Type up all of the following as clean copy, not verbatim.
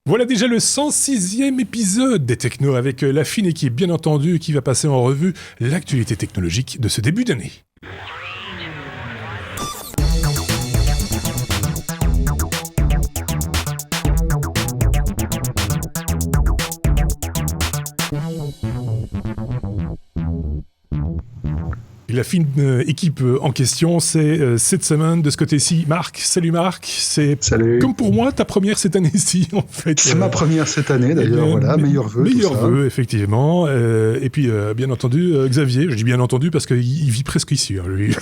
Voilà déjà le 106e épisode des Technos avec la fine équipe, bien entendu, qui va passer en revue l'actualité technologique de ce début d'année. Et la fine équipe en question, c'est cette semaine, de ce côté-ci, Marc. Salut Marc, Salut. Comme pour moi, ta première cette année-ci, en fait. C'est ma première cette année, d'ailleurs, voilà, meilleurs vœux. Meilleurs vœux, effectivement. Et puis, bien entendu, Xavier, je dis bien entendu parce qu'il vit presque ici, hein, lui.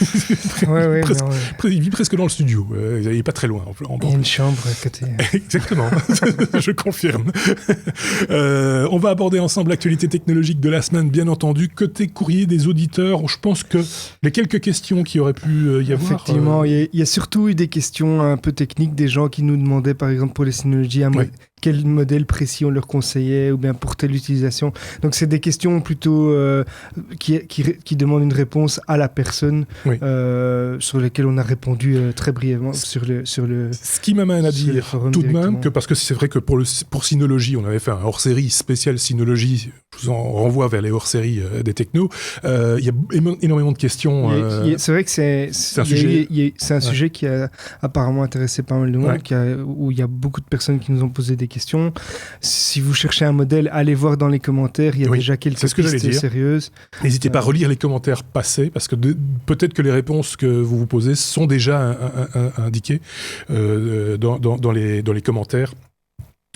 Il vit presque dans le studio, il n'est pas très loin. Il y a une chambre à côté. Exactement, je confirme. On va aborder ensemble l'actualité technologique de la semaine, bien entendu, côté courrier des auditeurs. Je pense que les quelques questions qui auraient pu y avoir... Effectivement, il y a surtout eu des questions un peu techniques, des gens qui nous demandaient, par exemple, pour les Synology, quel modèle précis on leur conseillait, ou bien pour telle utilisation. Donc, c'est des questions plutôt qui demandent une réponse à la personne, sur lesquelles on a répondu très brièvement sur le Ce qui m'amène à dire tout de même que, parce que c'est vrai que pour Synology, on avait fait un hors-série spécial Synology, je vous en renvoie vers les hors-séries des technos, il y a énormément de questions. C'est vrai que c'est un sujet qui a apparemment intéressé pas mal de monde, où il y a beaucoup de personnes qui nous ont posé des questions. Si vous cherchez un modèle, allez voir dans les commentaires, il y a déjà quelques pistes sérieuses. N'hésitez pas à relire les commentaires passés, parce que peut-être que les réponses que vous vous posez sont déjà indiquées dans les commentaires.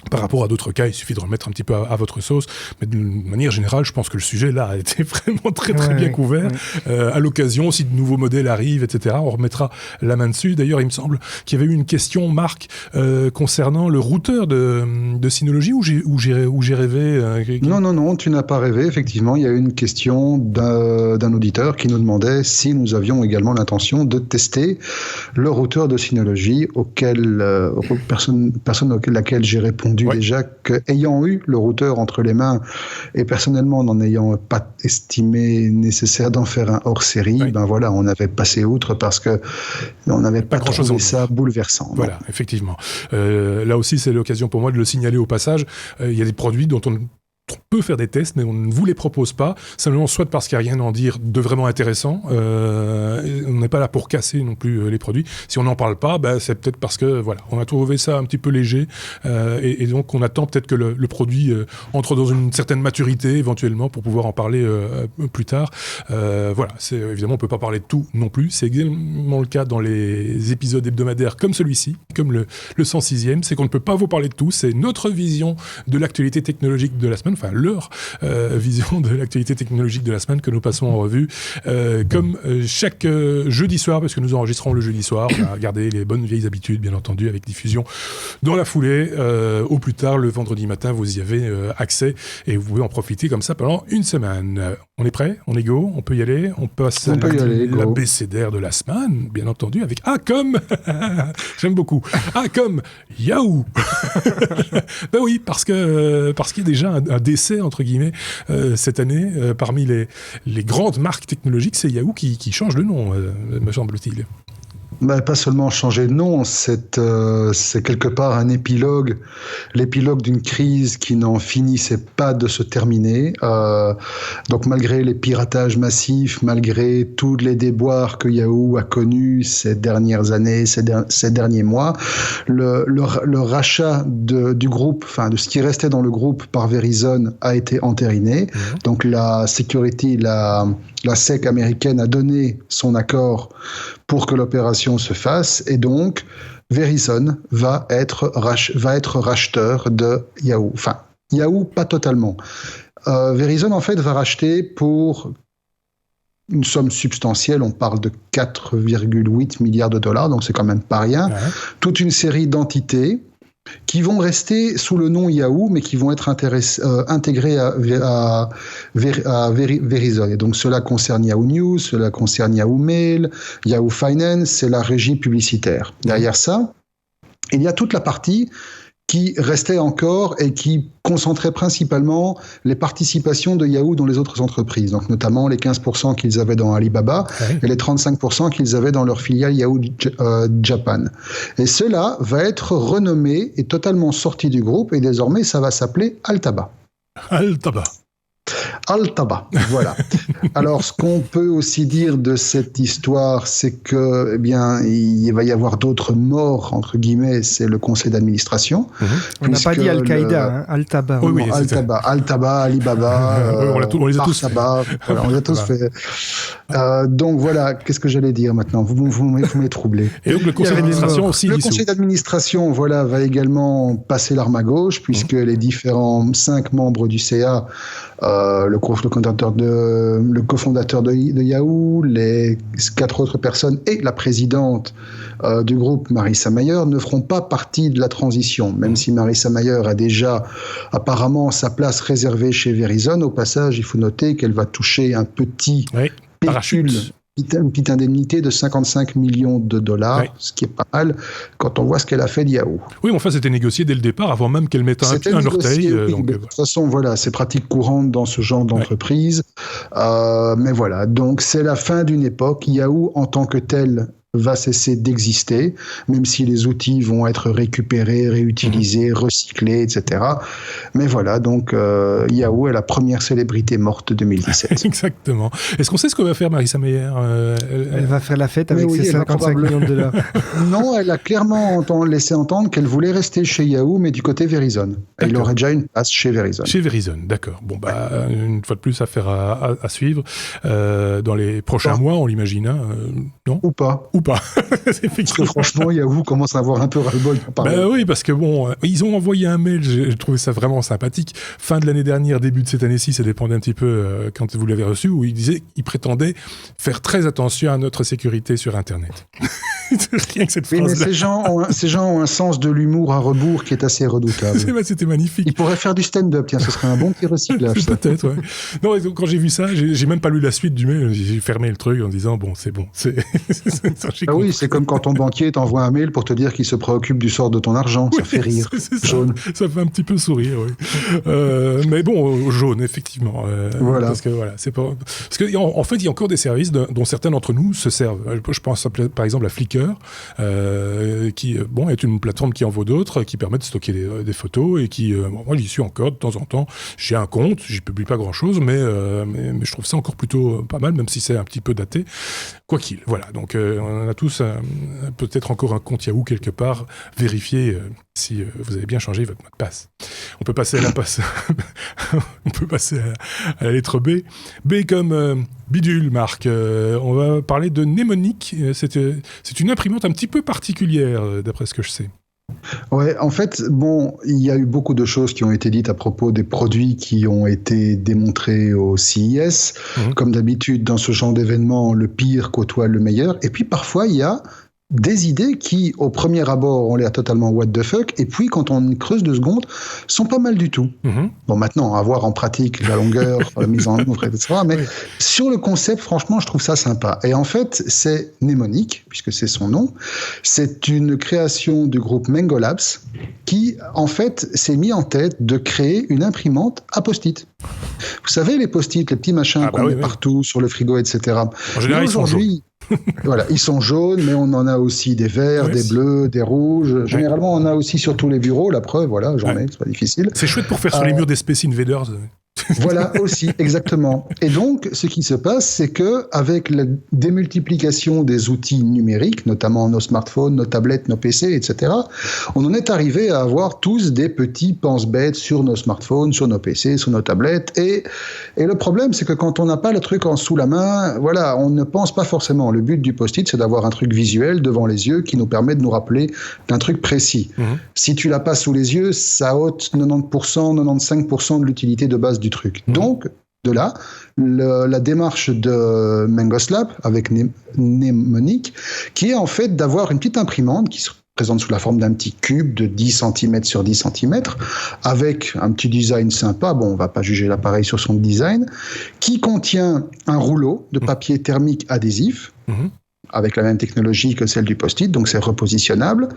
Par rapport à d'autres cas, il suffit de remettre un petit peu à votre sauce. Mais de manière générale, je pense que le sujet, là, a été vraiment très bien couvert. À l'occasion, si de nouveaux modèles arrivent, etc., on remettra la main dessus. D'ailleurs, il me semble qu'il y avait eu une question, Marc, concernant le routeur de Synology, où j'ai rêvé. Non, tu n'as pas rêvé. Effectivement, il y a eu une question d'un auditeur qui nous demandait si nous avions également l'intention de tester le routeur de Synology, personne auquel laquelle j'ai répondu déjà qu'ayant eu le routeur entre les mains et personnellement n'en ayant pas estimé nécessaire d'en faire un hors-série, on avait passé outre parce que on n'avait pas trouvé ça bouleversant. Voilà, effectivement. Là aussi, c'est l'occasion pour moi de le signaler au passage. Il y a des produits dont on peut faire des tests, mais on ne vous les propose pas, simplement soit parce qu'il n'y a rien à en dire de vraiment intéressant, on n'est pas là pour casser non plus les produits. Si on n'en parle pas, c'est peut-être parce que on a trouvé ça un petit peu léger, et donc on attend peut-être que le produit entre dans une certaine maturité éventuellement pour pouvoir en parler plus tard. Évidemment on ne peut pas parler de tout non plus, c'est également le cas dans les épisodes hebdomadaires comme celui-ci, comme le 106e, c'est qu'on ne peut pas vous parler de tout, c'est notre vision de l'actualité technologique de la semaine, enfin leur vision de l'actualité technologique de la semaine que nous passons en revue comme chaque jeudi soir, parce que nous enregistrons le jeudi soir. On a gardé les bonnes vieilles habitudes, bien entendu, avec diffusion dans la foulée. Au plus tard, le vendredi matin, vous y avez accès et vous pouvez en profiter comme ça pendant une semaine. On est prêt? On est go? On peut y aller? On passe à l'abécédaire de la semaine, bien entendu, avec A comme j'aime beaucoup. A comme Yahoo. Oui, parce qu'il y a déjà un décès, entre guillemets, cette année, parmi les grandes marques technologiques, c'est Yahoo qui change de nom, me semble-t-il. Pas seulement changer de nom, c'est quelque part un épilogue, l'épilogue d'une crise qui n'en finissait pas de se terminer. Donc malgré les piratages massifs, malgré tous les déboires que Yahoo a connus ces dernières années, ces derniers mois, le rachat du groupe, de ce qui restait dans le groupe par Verizon a été entériné. Donc la security, la SEC américaine a donné son accord pour que l'opération se fasse, et donc Verizon va être racheteur de Yahoo. Enfin, Yahoo, pas totalement. Verizon, en fait, va racheter pour une somme substantielle, on parle de 4,8 milliards de dollars, donc c'est quand même pas rien, toute une série d'entités qui vont rester sous le nom Yahoo, mais qui vont être intégrés à Verizon. Et donc cela concerne Yahoo News, cela concerne Yahoo Mail, Yahoo Finance, c'est la régie publicitaire. Derrière ça, il y a toute la partie qui restait encore et qui concentrait principalement les participations de Yahoo dans les autres entreprises, donc notamment les 15% qu'ils avaient dans Alibaba et les 35% qu'ils avaient dans leur filiale Yahoo Japan. Et cela va être renommé et totalement sorti du groupe, et désormais ça va s'appeler Altaba. Altaba, voilà. Alors, ce qu'on peut aussi dire de cette histoire, c'est que, eh bien, il va y avoir d'autres morts, entre guillemets, c'est le conseil d'administration. On n'a pas dit Al-Qaïda, Altaba. Oui, Altaba, Alibaba, on les a tous fait. Voilà, on les a tous fait. Donc voilà, qu'est-ce que j'allais dire maintenant ? Vous m'avez troublé. Et donc le conseil d'administration aussi. Le conseil d'administration, voilà, va également passer l'arme à gauche, puisque les différents 5 membres du CA, le cofondateur de Yahoo, les 4 autres personnes et la présidente du groupe, Marissa Mayer, ne feront pas partie de la transition, même si Marissa Mayer a déjà apparemment sa place réservée chez Verizon. Au passage, il faut noter qu'elle va toucher un petit pécule, une petite indemnité de 55 millions de dollars, ce qui est pas mal quand on voit ce qu'elle a fait de Yahoo. Oui, mais enfin, c'était négocié dès le départ, avant même qu'elle mette un orteil. Oui, de toute façon, voilà, c'est pratique courante dans ce genre d'entreprise. Mais voilà, donc c'est la fin d'une époque. Yahoo, en tant que tel, va cesser d'exister, même si les outils vont être récupérés, réutilisés, recyclés, etc. Mais voilà, donc Yahoo est la première célébrité morte de 2017. Exactement. Est-ce qu'on sait ce que va faire Marissa Mayer ? Elle va faire la fête avec ses 55 millions de dollars. Non, elle a clairement laissé entendre qu'elle voulait rester chez Yahoo, mais du côté Verizon. Elle aurait déjà une place chez Verizon. Chez Verizon, d'accord. Bon, une fois de plus, affaire à suivre. Dans les prochains mois, on l'imagine, hein, non ? Ou pas. Parce que franchement, Yahoo commence à avoir un peu ras-le-bol. Oui, parce que ils ont envoyé un mail, j'ai trouvé ça vraiment sympathique. Fin de l'année dernière, début de cette année-ci, ça dépendait un petit peu quand vous l'avez reçu, où ils prétendaient faire très attention à notre sécurité sur Internet. Rien que cette phrase-là. Mais ces gens ont un sens de l'humour à rebours qui est assez redoutable. C'était magnifique. Ils pourraient faire du stand-up, tiens, ce serait un bon petit recyclage. Peut-être, ouais. Non, quand j'ai vu ça, j'ai même pas lu la suite du mail, j'ai fermé le truc en disant, c'est bon. Oui, c'est comme quand ton banquier t'envoie un mail pour te dire qu'il se préoccupe du sort de ton argent. Ça fait rire. Jaune. Ça fait un petit peu sourire, oui. Mais bon, jaune, effectivement. Voilà. Parce que en fait, il y a encore des services dont certains d'entre nous se servent. Je pense par exemple à Flickr, qui est une plateforme qui en vaut d'autres, qui permet de stocker des photos et qui, moi, j'y suis encore de temps en temps. J'ai un compte, j'y publie pas grand-chose, mais je trouve ça encore plutôt pas mal, même si c'est un petit peu daté. Quoi qu'il, voilà. Donc, on a tous peut-être encore un compte Yahoo quelque part. Vérifiez si vous avez bien changé votre mot de passe. On peut passer à la passe. On peut passer à la lettre B. B comme bidule, Marc. On va parler de Mnemonic. C'est une imprimante un petit peu particulière, d'après ce que je sais. Ouais, en fait, il y a eu beaucoup de choses qui ont été dites à propos des produits qui ont été démontrés au CES. Comme d'habitude, dans ce genre d'événement, le pire côtoie le meilleur. Et puis parfois, il y a des idées qui, au premier abord, ont l'air totalement what the fuck, et puis, quand on creuse 2 secondes, sont pas mal du tout. Bon, maintenant, à voir en pratique la longueur, la mise en œuvre, etc. Mais sur le concept, franchement, je trouve ça sympa. Et en fait, c'est Mnemonic, puisque c'est son nom. C'est une création du groupe Mango Labs, qui, en fait, s'est mis en tête de créer une imprimante à post-it. Vous savez, les post-it, les petits machins qu'on met partout, sur le frigo, etc. En général, ils sont jaunes. Voilà, ils sont jaunes, mais on en a aussi des verts, des bleus, des rouges. Généralement, on en a aussi sur tous les bureaux. La preuve, voilà, j'en ai, c'est pas difficile. C'est chouette pour faire sur les murs des Space Invaders. Voilà, aussi, exactement. Et donc, ce qui se passe, c'est que avec la démultiplication des outils numériques, notamment nos smartphones, nos tablettes, nos PC, etc., on en est arrivé à avoir tous des petits pense-bêtes sur nos smartphones, sur nos PC, sur nos tablettes. Et le problème, c'est que quand on n'a pas le truc en sous la main, voilà, on ne pense pas forcément. Le but du post-it, c'est d'avoir un truc visuel devant les yeux qui nous permet de nous rappeler d'un truc précis. Si tu l'as pas sous les yeux, ça ôte 90%, 95% de l'utilité de base du truc. Donc, de là, la démarche de Mangoslab avec Mnemonic, qui est en fait d'avoir une petite imprimante qui se présente sous la forme d'un petit cube de 10 cm sur 10 cm, avec un petit design sympa, on va pas juger l'appareil sur son design, qui contient un rouleau de papier thermique adhésif, avec la même technologie que celle du post-it, donc c'est repositionnable,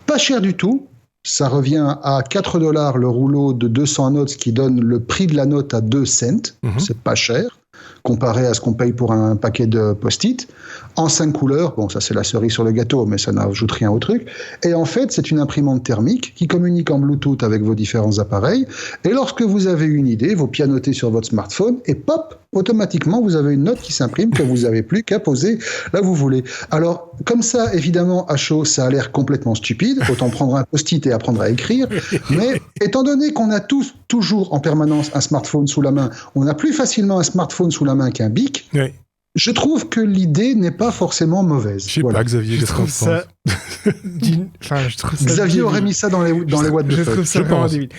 pas cher du tout, ça revient à 4 $ le rouleau de 200 notes, ce qui donne le prix de la note à 2 cents. C'est pas cher, comparé à ce qu'on paye pour un paquet de post-it. En 5 couleurs, bon, ça c'est la cerise sur le gâteau, mais ça n'ajoute rien au truc. Et en fait, c'est une imprimante thermique qui communique en Bluetooth avec vos différents appareils. Et lorsque vous avez une idée, vous pianotez sur votre smartphone et pop, automatiquement, vous avez une note qui s'imprime que vous n'avez plus qu'à poser là où vous voulez. Alors, comme ça, évidemment, à chaud, ça a l'air complètement stupide. Autant prendre un post-it et apprendre à écrire. Mais étant donné qu'on a tous, toujours en permanence un smartphone sous la main, on a plus facilement un smartphone sous la main qu'un bic. Oui. Je trouve que l'idée n'est pas forcément mauvaise. Je sais pas, Xavier, qu'est-ce qu'on pense ? Je trouve ça Xavier aurait mis ça dans les what the je fuck. trouve ça vraiment débile.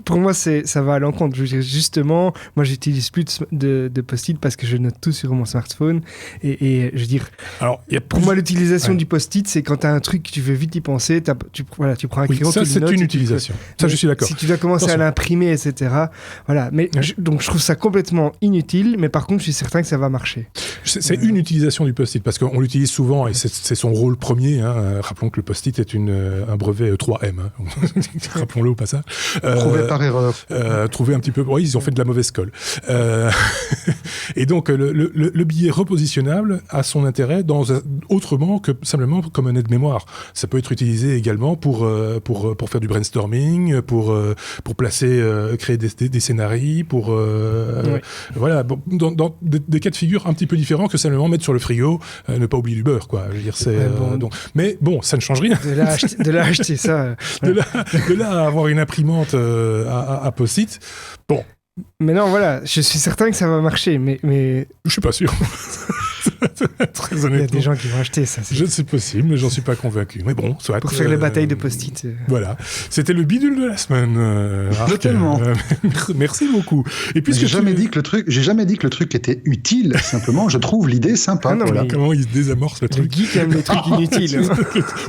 Pour moi, ça va à l'encontre. Justement, moi, j'utilise plus de post-it parce que je note tout sur mon smartphone. Et je veux dire, alors, pour moi, l'utilisation du post-it, c'est quand tu as un truc, tu veux vite y penser, tu prends un crayon, ça, tu le notes. c'est une utilisation. Ça, je suis d'accord. Si tu dois commencer à l'imprimer, etc. Voilà. Mais donc, je trouve ça complètement inutile, mais par contre, je suis certain que ça va marcher. C'est une utilisation du post-it, parce qu'on l'utilise souvent, et c'est son rôle premier. Rappelons que le post-it est un brevet 3M. Rappelons-le au passage. Trouvé par erreur. Trouvé un petit peu... Oui, ils ont fait de la mauvaise colle. Et donc, le billet repositionnable a son intérêt autrement que simplement comme un aide-mémoire. Ça peut être utilisé également pour faire du brainstorming, pour placer, créer des scénarios, pour... Voilà, dans des cas de figure un petit peu différents que simplement mettre sur le frigo, ne pas oublier du beurre, quoi. Je veux dire, mais bon, ça ne change rien. De là acheter ça. De là à avoir une imprimante à post-it, bon. Mais non, voilà, je suis certain que ça va marcher, mais... Je suis pas sûr. Très honnêtement. Il y a des gens qui vont acheter ça. C'est possible, mais j'en suis pas convaincu. Mais bon, soit. Pour faire les batailles de post-it. Voilà. C'était le bidule de la semaine. Totalement. Merci beaucoup. Et puisque j'ai jamais dit que le truc était utile. Simplement, je trouve l'idée sympa. Voilà. Comment il se désamorce le truc. Le geek aime les trucs inutiles.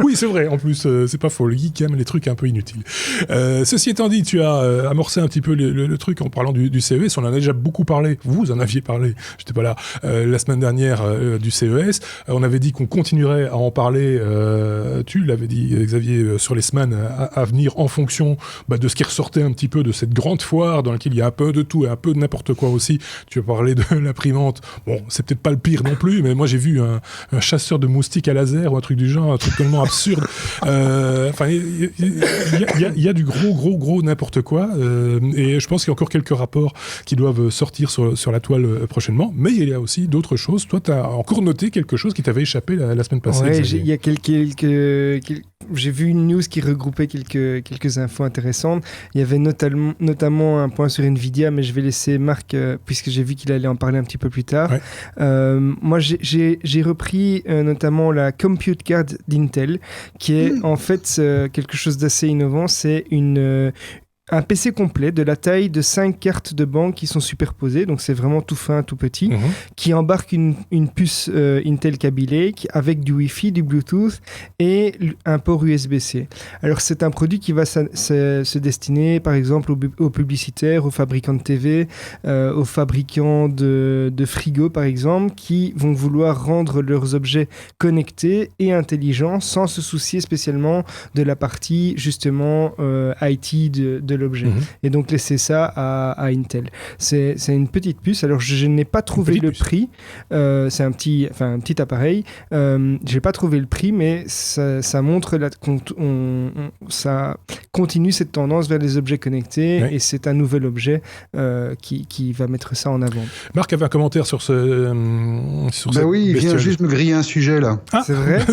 Oui, c'est vrai. En plus, c'est pas faux. Le geek aime les trucs un peu inutiles. Ceci étant dit, tu as amorcé un petit peu le truc en parlant du CES. On en a déjà beaucoup parlé. Vous en aviez parlé. J'étais pas là la semaine dernière du CES. On avait dit qu'on continuerait à en parler. Tu l'avais dit, Xavier, sur les semaines à venir en fonction de ce qui ressortait un petit peu de cette grande foire dans laquelle il y a un peu de tout et un peu de n'importe quoi aussi. Tu as parlé de l'imprimante. Bon, c'est peut-être pas le pire non plus, mais moi j'ai vu un chasseur de moustiques à laser ou un truc du genre, un truc tellement absurde. Enfin, il y a du gros n'importe quoi. Et je pense qu'il y a encore quelques rapports qui doivent sortir sur la toile prochainement. Mais il y a aussi d'autres choses. Toi, tu as encore noté quelque chose qui t'avait échappé la semaine passée. Ouais, il y a j'ai vu une news qui regroupait quelques infos intéressantes. Il y avait notamment un point sur Nvidia, mais je vais laisser Marc, puisque j'ai vu qu'il allait en parler un petit peu plus tard. Ouais. Moi, j'ai repris notamment la Compute Card d'Intel, qui est en fait quelque chose d'assez innovant. C'est un PC complet de la taille de 5 cartes de banque qui sont superposées, donc c'est vraiment tout fin, tout petit, qui embarque une puce Intel Kaby Lake avec du Wi-Fi, du Bluetooth et un port USB-C. Alors c'est un produit qui va se destiner par exemple aux publicitaires, aux fabricants de TV, aux fabricants de frigo par exemple, qui vont vouloir rendre leurs objets connectés et intelligents sans se soucier spécialement de la partie justement IT de l'objet. Et donc laisser ça à Intel. C'est une petite puce. Alors je n'ai pas trouvé le prix. C'est un petit appareil. J'ai pas trouvé le prix, mais ça montre ça continue cette tendance vers les objets connectés et c'est un nouvel objet qui va mettre ça en avant. Marc avait un commentaire sur oui, il vient juste me griller un sujet là. Ah, c'est vrai.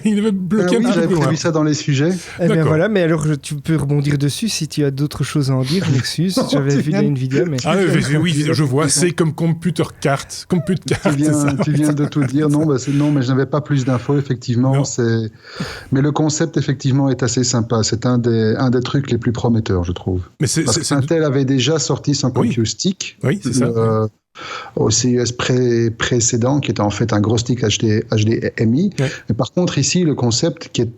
Il avait bloqué un petit peu. J'avais prévu ça dans les sujets. Eh bien voilà, mais alors tu peux rebondir dessus si tu as d'autres choses à en dire, je m'excuse. J'avais vu la Nvidia, mais... Ah oui, je vois, c'est comme Computer Card. Tu viens de tout dire. Non, mais je n'avais pas plus d'infos, effectivement. Mais le concept, effectivement, est assez sympa. C'est un des trucs les plus prometteurs, je trouve. Parce qu'Intel avait déjà sorti son Compute Stick. Oui, c'est ça. Au CES précédent, qui était en fait un gros stick HDMI. Ouais. Mais par contre, ici, le concept qui est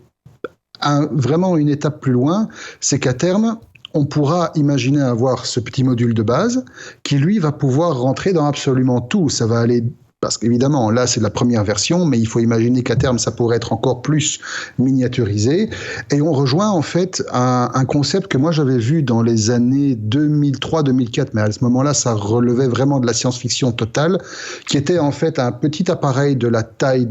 vraiment une étape plus loin, c'est qu'à terme, on pourra imaginer avoir ce petit module de base qui, lui, va pouvoir rentrer dans absolument tout. Ça va aller parce qu'évidemment, là, c'est la première version, mais il faut imaginer qu'à terme, ça pourrait être encore plus miniaturisé. Et on rejoint en fait un concept que moi j'avais vu dans les années 2003-2004, mais à ce moment-là, ça relevait vraiment de la science-fiction totale, qui était en fait un petit appareil de la taille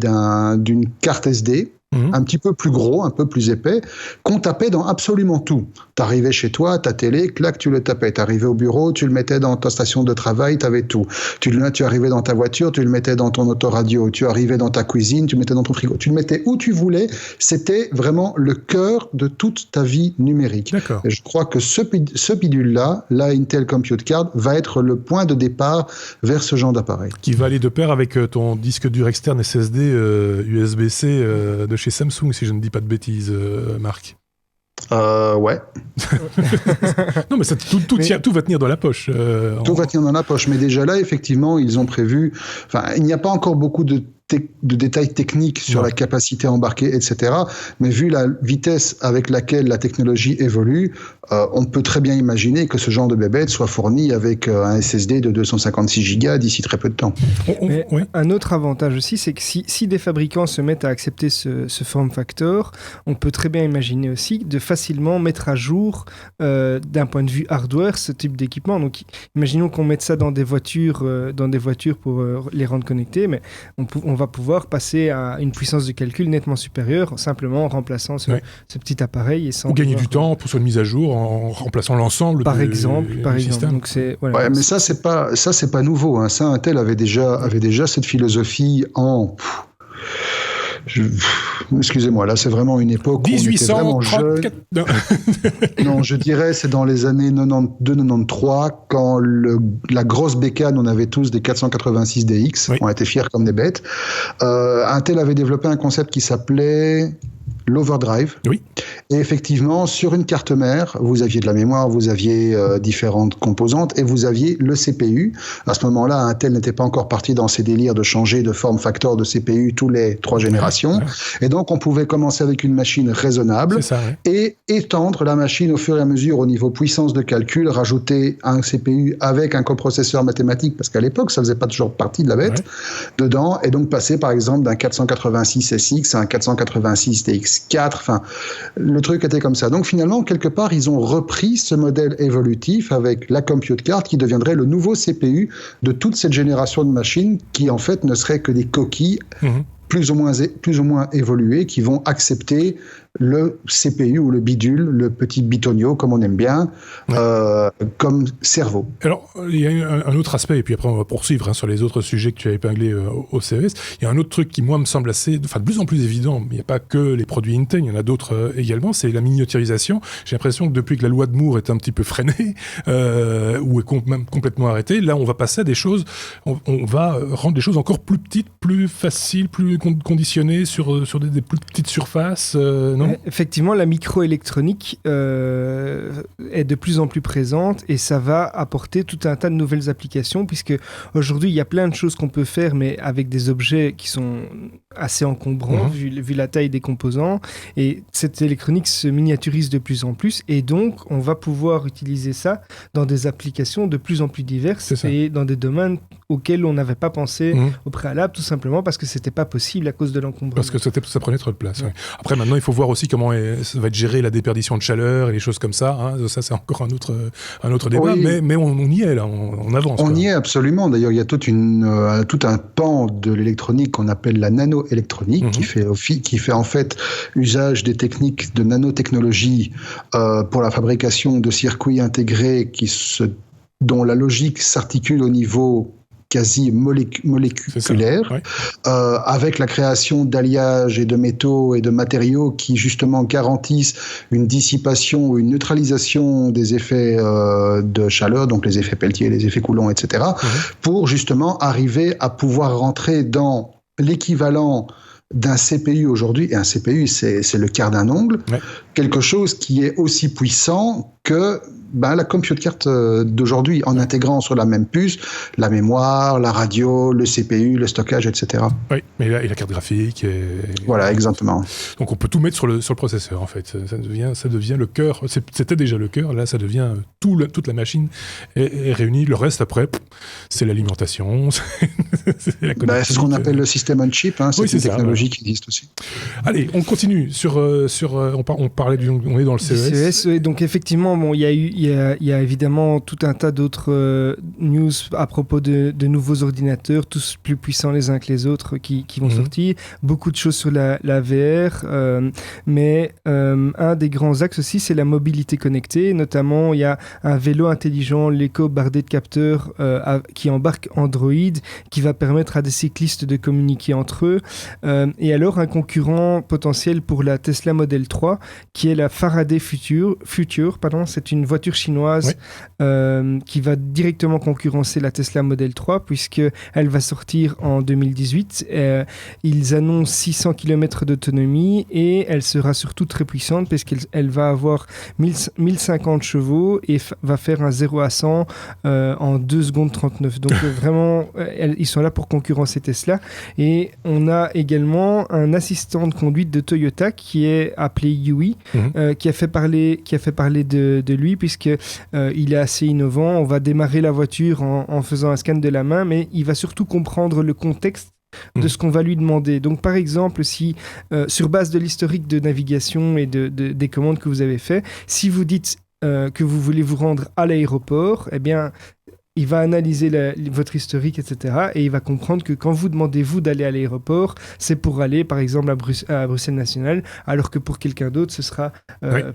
d'une carte SD, un petit peu plus gros, un peu plus épais, qu'on tapait dans absolument tout. T'arrivais chez toi, ta télé, clac, tu le tapais. T'arrivais au bureau, tu le mettais dans ta station de travail, t'avais tout. Tu arrivais dans ta voiture, tu le mettais dans ton autoradio. Tu arrivais dans ta cuisine, tu le mettais dans ton frigo. Tu le mettais où tu voulais. C'était vraiment le cœur de toute ta vie numérique. D'accord. Et je crois que ce bidule-là, la Intel Compute Card, va être le point de départ vers ce genre d'appareil. Qui va aller de pair avec ton disque dur externe SSD USB-C de chez Samsung, si je ne dis pas de bêtises, Marc. Ouais. Non, mais tout va tenir dans la poche. Tout va tenir dans la poche. Mais déjà là, effectivement, ils ont prévu... Enfin, il n'y a pas encore beaucoup de détails techniques sur la capacité embarquée, etc. Mais vu la vitesse avec laquelle la technologie évolue, on peut très bien imaginer que ce genre de bébête soit fourni avec un SSD de 256 Go d'ici très peu de temps. Oui. Un autre avantage aussi, c'est que si des fabricants se mettent à accepter ce form factor, on peut très bien imaginer aussi de facilement mettre à jour, d'un point de vue hardware, ce type d'équipement. Donc, imaginons qu'on mette ça dans des voitures pour les rendre connectées, mais on va pouvoir passer à une puissance de calcul nettement supérieure simplement en remplaçant ce petit appareil. Et sans ou gagner du temps pour une mise à jour en remplaçant l'ensemble du système. Donc mais ça, c'est pas nouveau. Hein. Ça, Intel avait déjà cette philosophie en... Excusez-moi, là c'est vraiment une époque où on était vraiment jeune. Non, je dirais c'est dans les années 92-93 quand la grosse bécane, on avait tous des 486 DX, on était fiers comme des bêtes. Intel avait développé un concept qui s'appelait l'overdrive. Oui. Et effectivement, sur une carte mère, vous aviez de la mémoire, vous aviez différentes composantes et vous aviez le CPU. À ce moment-là, Intel n'était pas encore parti dans ses délires de changer de form factor de CPU tous les 3 générations. Ouais. Et donc, on pouvait commencer avec une machine raisonnable et étendre la machine au fur et à mesure au niveau puissance de calcul, rajouter un CPU avec un coprocesseur mathématique, parce qu'à l'époque, ça faisait pas toujours partie de la bête, dedans, et donc passer par exemple d'un 486 SX à un 486 TX4. Enfin, le truc était comme ça. Donc finalement, quelque part, ils ont repris ce modèle évolutif avec la Compute Card qui deviendrait le nouveau CPU de toute cette génération de machines qui en fait ne seraient que des coquilles plus ou moins évoluées qui vont accepter le CPU ou le bidule, le petit bitonio, comme on aime bien, comme cerveau. Alors, il y a un autre aspect, et puis après on va poursuivre sur les autres sujets que tu as épinglés au CES. Il y a un autre truc qui, moi, me semble de plus en plus évident, mais il n'y a pas que les produits Intel, il y en a d'autres également, c'est la miniaturisation. J'ai l'impression que depuis que la loi de Moore est un petit peu freinée, ou est même complètement arrêtée, là, on va passer à des choses, on va rendre des choses encore plus petites, plus faciles, plus conditionnées sur des plus petites surfaces, non ? Effectivement, la microélectronique est de plus en plus présente et ça va apporter tout un tas de nouvelles applications puisque aujourd'hui, il y a plein de choses qu'on peut faire mais avec des objets qui sont assez encombrants vu la taille des composants et cette électronique se miniaturise de plus en plus et donc on va pouvoir utiliser ça dans des applications de plus en plus diverses et dans des domaines auxquels on n'avait pas pensé au préalable tout simplement parce que c'était pas possible à cause de l'encombrement. Parce que ça prenait trop de place. Ouais. Après, maintenant, il faut voir aussi comment ça va être géré la déperdition de chaleur et les choses comme ça. Hein. Ça, c'est encore un autre débat, mais on y est là, on avance. On y est absolument. D'ailleurs, il y a tout un pan de l'électronique qu'on appelle la nanoélectronique qui fait en fait usage des techniques de nanotechnologie pour la fabrication de circuits intégrés dont la logique s'articule au niveau quasi moléculaire, avec la création d'alliages et de métaux et de matériaux qui justement garantissent une dissipation ou une neutralisation des effets de chaleur, donc les effets Peltier, les effets Coulomb, etc., pour justement arriver à pouvoir rentrer dans l'équivalent d'un CPU aujourd'hui, et un CPU c'est le quart d'un ongle, quelque chose qui est aussi puissant que la compute carte d'aujourd'hui, en intégrant sur la même puce la mémoire, la radio, le CPU, le stockage, etc. Oui, mais et la carte graphique. Voilà, exactement. Donc on peut tout mettre sur le processeur, en fait. Ça devient le cœur. C'était déjà le cœur, là ça devient toute la machine est réunie. Le reste, après, c'est l'alimentation, c'est la connectivité. C'est ce qu'on appelle le système on chip, c'est une technologie qui existe aussi. Allez, on continue on parlait on est dans le CES. Oui, donc effectivement, il y a évidemment tout un tas d'autres news à propos de nouveaux ordinateurs, tous plus puissants les uns que les autres qui vont sortir. Beaucoup de choses sur la VR, mais un des grands axes aussi, c'est la mobilité connectée. Notamment, il y a un vélo intelligent, l'Eco, bardé de capteurs qui embarque Android, qui va permettre à des cyclistes de communiquer entre eux. Et alors, un concurrent potentiel pour la Tesla Model 3, qui est la Faraday Future. C'est une voiture chinoise qui va directement concurrencer la Tesla Model 3, puisqu'elle va sortir en 2018. Ils annoncent 600 km d'autonomie et elle sera surtout très puissante, puisqu'elle va avoir 1050 chevaux et va faire un 0 à 100 en 2 secondes 39. Donc vraiment, ils sont là pour concurrencer Tesla. Et on a également un assistant de conduite de Toyota qui est appelé Yui, qui a fait parler de lui, puisqu'il est assez innovant. On va démarrer la voiture en faisant un scan de la main, mais il va surtout comprendre le contexte de ce qu'on va lui demander. Donc par exemple, si sur base de l'historique de navigation et des commandes que vous avez fait, si vous dites que vous voulez vous rendre à l'aéroport, eh bien il va analyser votre historique, etc. Et il va comprendre que quand vous demandez, vous, d'aller à l'aéroport, c'est pour aller, par exemple, à Bruxelles National, alors que pour quelqu'un d'autre, ce sera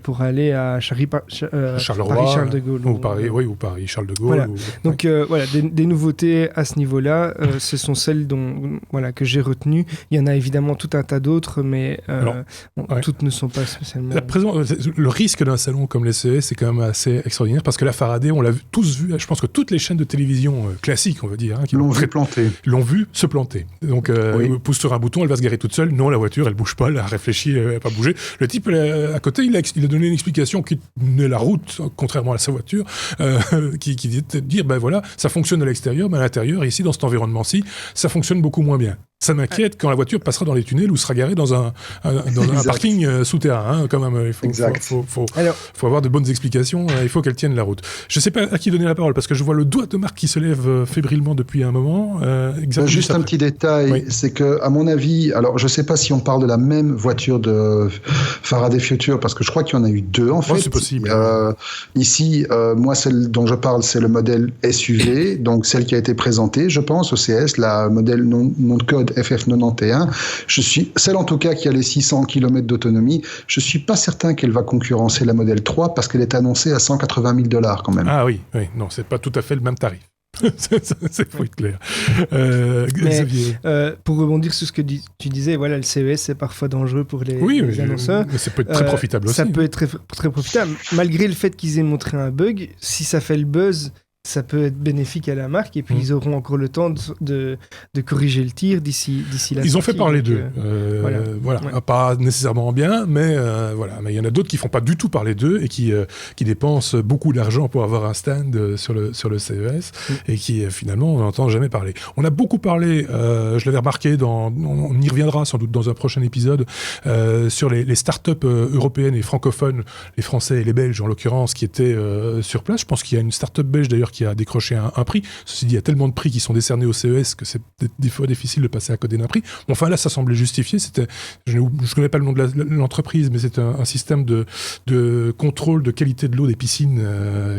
pour aller à Paris-Charles de Gaulle. Ou Paris-Charles de Gaulle. Voilà. Donc, des nouveautés à ce niveau-là, ce sont celles que j'ai retenues. Il y en a évidemment tout un tas d'autres, mais toutes ne sont pas spécialement... Le risque d'un salon comme les CES, c'est quand même assez extraordinaire, parce que la Faraday, on l'a tous vu, je pense que toutes les chaînes de télévision classiques, on va dire, qui l'ont vu se planter. Donc, pousse sur un bouton, elle va se garer toute seule. Non, la voiture, elle bouge pas, elle a réfléchi, elle n'a pas bougé. Le type, à côté, il a donné une explication qui tenait la route, contrairement à sa voiture, qui dit dire, ça fonctionne à l'extérieur, mais à l'intérieur, ici, dans cet environnement-ci, ça fonctionne beaucoup moins bien. Ça m'inquiète quand la voiture passera dans les tunnels ou sera garée dans un parking souterrain. Quand même, il faut avoir de bonnes explications. Il faut qu'elle tienne la route. Je ne sais pas à qui donner la parole, parce que je vois le doigt de Marc qui se lève fébrilement depuis un moment. Juste un petit détail, c'est que, à mon avis, alors je ne sais pas si on parle de la même voiture de Faraday Future, parce que je crois qu'il y en a eu deux en fait. C'est possible. Ici, moi, celle dont je parle, c'est le modèle SUV, donc celle qui a été présentée, je pense, au CS, la modèle nom de code FF91. Celle en tout cas qui a les 600 km d'autonomie. Je suis pas certain qu'elle va concurrencer la modèle 3 parce qu'elle est annoncée à $180 000 quand même. Ah oui, non, c'est pas tout à fait le même tarif. C'est faut être clair. Pour rebondir sur ce que tu disais, le CES c'est parfois dangereux pour les annonceurs. Mais ça peut être très profitable aussi. Ça peut être très, très profitable. Malgré le fait qu'ils aient montré un bug, si ça fait le buzz, ça peut être bénéfique à la marque, et puis ils auront encore le temps de corriger le tir d'ici la sortie. Ils ont fait parler d'eux. Pas nécessairement bien, mais mais il y en a d'autres qui font pas du tout parler d'eux et qui dépensent beaucoup d'argent pour avoir un stand sur le CES et qui finalement on n'entend jamais parler. On a beaucoup parlé, je l'avais remarqué, on y reviendra sans doute dans un prochain épisode, sur les startups européennes et francophones, les Français et les Belges en l'occurrence, qui étaient sur place. Je pense qu'il y a une startup belge d'ailleurs qui a décroché un prix. Ceci dit, il y a tellement de prix qui sont décernés au CES que c'est des fois difficile de passer à côté d'un prix. Enfin là, ça semblait justifié. Je ne connais pas le nom de l'entreprise, mais c'est un système de contrôle de qualité de l'eau des piscines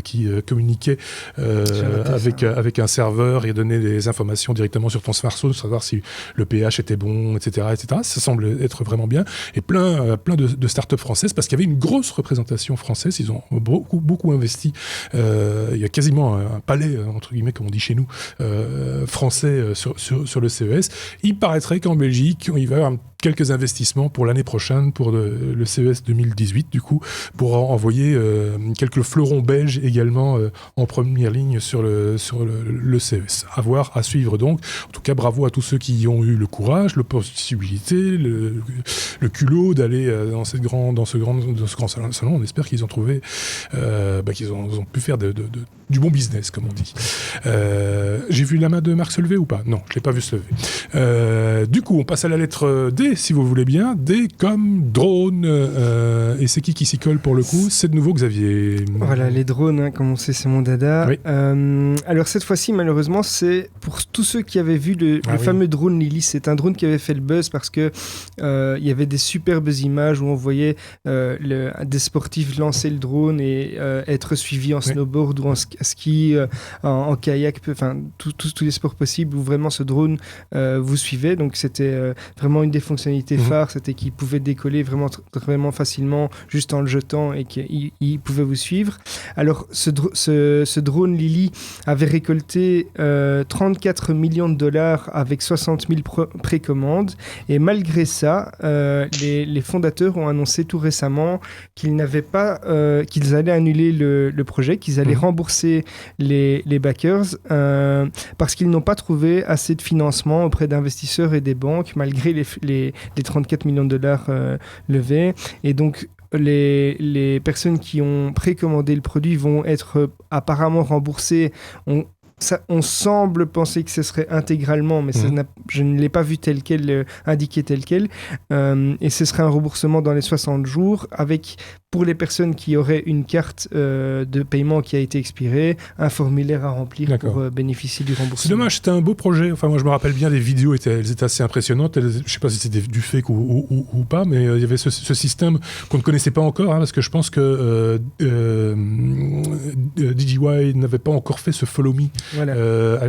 qui communiquait avec un serveur et donnait des informations directement sur ton smartphone, savoir si le pH était bon, etc. Ça semble être vraiment bien. Et plein de startups françaises, parce qu'il y avait une grosse représentation française. Ils ont beaucoup investi. Il y a quasiment un palais, entre guillemets, comme on dit chez nous, français sur le CES. Il paraîtrait qu'en Belgique, il va y avoir quelques investissements pour l'année prochaine, pour le CES 2018, du coup, pour envoyer quelques fleurons belges également en première ligne sur le CES. À suivre donc. En tout cas, bravo à tous ceux qui ont eu le courage, la possibilité, le culot d'aller dans ce grand salon. On espère qu'ils ont trouvé, qu'ils ont pu faire du bon business, comme on dit. J'ai vu la main de Marc se lever ou pas ? Non, je ne l'ai pas vu se lever. Du coup, on passe à la lettre D, si vous voulez bien. D comme drone. Et c'est qui s'y colle pour le coup ? C'est de nouveau Xavier. Voilà, les drones, comme on sait, c'est mon dada. Oui. Alors cette fois-ci, malheureusement, c'est pour tous ceux qui avaient vu le fameux drone Lily. C'est un drone qui avait fait le buzz parce que il y avait des superbes images où on voyait des sportifs lancer le drone et être suivis en snowboard ou en ski, en kayak, enfin tous les sports possibles où vraiment ce drone vous suivait. Donc c'était vraiment une des fonctionnalités phares, c'était qu'il pouvait décoller vraiment facilement juste en le jetant et qu'il pouvait vous suivre. Alors ce drone Lily avait récolté 34 millions de dollars avec 60 000 précommandes, et malgré ça les fondateurs ont annoncé tout récemment qu'ils allaient annuler le projet, qu'ils allaient rembourser les backers parce qu'ils n'ont pas trouvé assez de financement auprès d'investisseurs et des banques malgré les 34 millions de dollars levés. Et donc les personnes qui ont précommandé le produit vont être apparemment remboursées. On semble penser que ce serait intégralement, mais je ne l'ai pas vu tel quel, indiqué tel quel. Et ce serait un remboursement dans les 60 jours, avec, pour les personnes qui auraient une carte de paiement qui a été expirée, un formulaire à remplir pour bénéficier du remboursement. C'est dommage, c'était un beau projet. Enfin, moi, je me rappelle bien des vidéos, elles étaient assez impressionnantes. Je ne sais pas si c'était du fake ou pas, mais il y avait ce système qu'on ne connaissait pas encore, parce que je pense que DJI n'avait pas encore fait ce Follow Me. Voilà.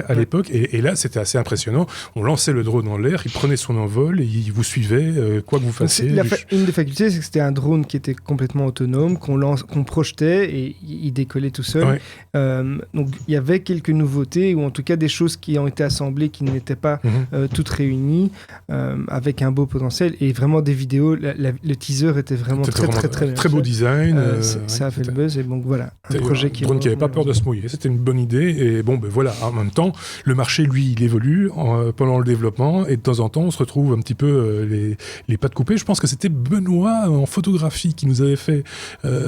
À l'époque, et là c'était assez impressionnant. On lançait le drone en l'air, il prenait son envol et il vous suivait quoi que vous fassiez. Une des facultés, c'est que c'était un drone qui était complètement autonome, qu'on projetait et il décollait tout seul. Donc il y avait quelques nouveautés, ou en tout cas des choses qui ont été assemblées qui n'étaient pas toutes réunies, avec un beau potentiel, et vraiment des vidéos. Le teaser était vraiment très beau design. Ça a fait le buzz, et donc voilà, un projet qui n'avait pas peur de se mouiller. C'était une bonne idée, et bon voilà. En même temps, le marché, lui, il évolue pendant le développement, et de temps en temps, on se retrouve un petit peu les pattes coupées. Je pense que c'était Benoît en photographie qui nous avait fait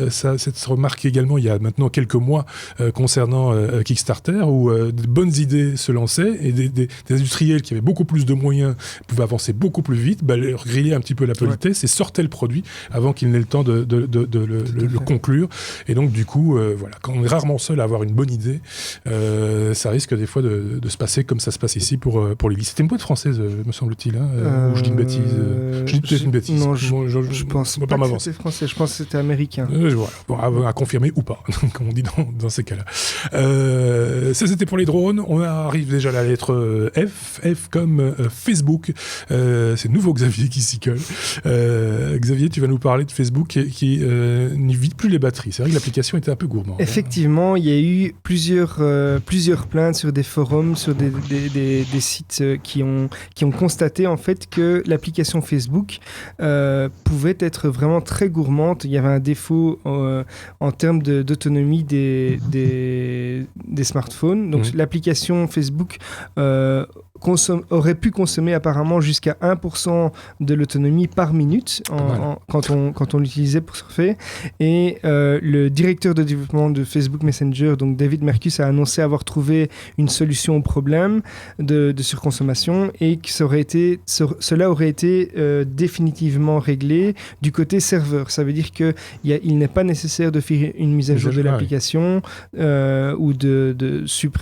cette remarque également il y a maintenant quelques mois concernant Kickstarter, où de bonnes idées se lançaient, et des industriels qui avaient beaucoup plus de moyens pouvaient avancer beaucoup plus vite, leur griller un petit peu la politesse et sortaient le produit avant qu'il n'ait le temps de le conclure. Et donc, du coup, voilà, quand on est rarement seul à avoir une bonne idée, ça risque des fois de se passer comme ça se passe ici pour Lily. C'était une boîte française, me semble-t-il, ou je dis une bêtise. Je dis peut-être une bêtise. Non, je pense pas que c'était français, je pense que c'était américain. Voilà. Bon, à confirmer ou pas, comme on dit dans ces cas-là. Ça, c'était pour les drones. On arrive déjà à la lettre F. F comme Facebook. C'est nouveau Xavier qui s'y colle. Xavier, tu vas nous parler de Facebook qui n'y vide plus les batteries. C'est vrai que l'application était un peu gourmande. Effectivement, il y a eu plusieurs plaintes sur des forums, sur des sites qui ont constaté en fait que l'application Facebook pouvait être vraiment très gourmande. Il y avait un défaut en termes d'autonomie des smartphones. Donc l'application Facebook aurait pu consommer apparemment jusqu'à 1% de l'autonomie par minute quand on l'utilisait pour surfer. Et le directeur de développement de Facebook Messenger, donc David Mercus, a annoncé avoir trouvé une solution au problème de surconsommation, et que cela aurait été définitivement réglé du côté serveur. Ça veut dire qu'il n'est pas nécessaire de faire une mise à jour de l'application ou de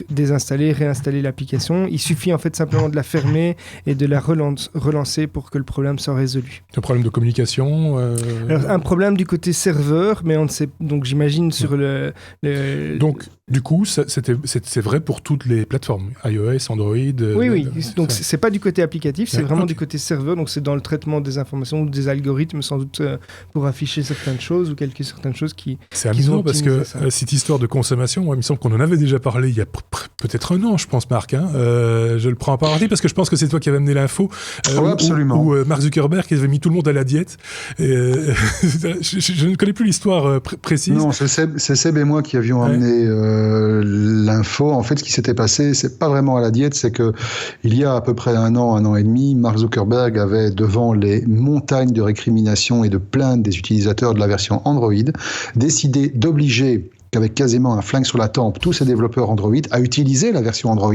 désinstaller, réinstaller l'application. Il suffit en fait simplement de la fermer et de la relancer pour que le problème soit résolu. Un problème de communication Alors, un problème du côté serveur, mais on ne sait, donc j'imagine sur Donc, du coup, c'est vrai pour toutes les plateformes, iOS, Android. Oui. Donc, c'est pas du côté applicatif, c'est vraiment du côté serveur. Donc, c'est dans le traitement des informations ou des algorithmes, sans doute, pour afficher certaines choses ou calculer certaines choses qui. C'est amusant parce que cette histoire de consommation, moi, il me semble qu'on en avait déjà parlé il y a peut-être un an, je pense, Marc. Je le prends à partie parce que je pense que c'est toi qui avais amené l'info. Absolument. Où Mark Zuckerberg avait mis tout le monde à la diète. Je ne connais plus l'histoire précise. Non, c'est Seb et moi qui avions amené l'info. En fait, ce qui s'était passé, c'est pas vraiment à la diète, c'est que il y a à peu près un an et demi, Mark Zuckerberg avait, devant les montagnes de récriminations et de plaintes des utilisateurs de la version Android, décidé d'obliger, qu'avec quasiment un flingue sur la tempe, tous ces développeurs Android à utiliser la version Android,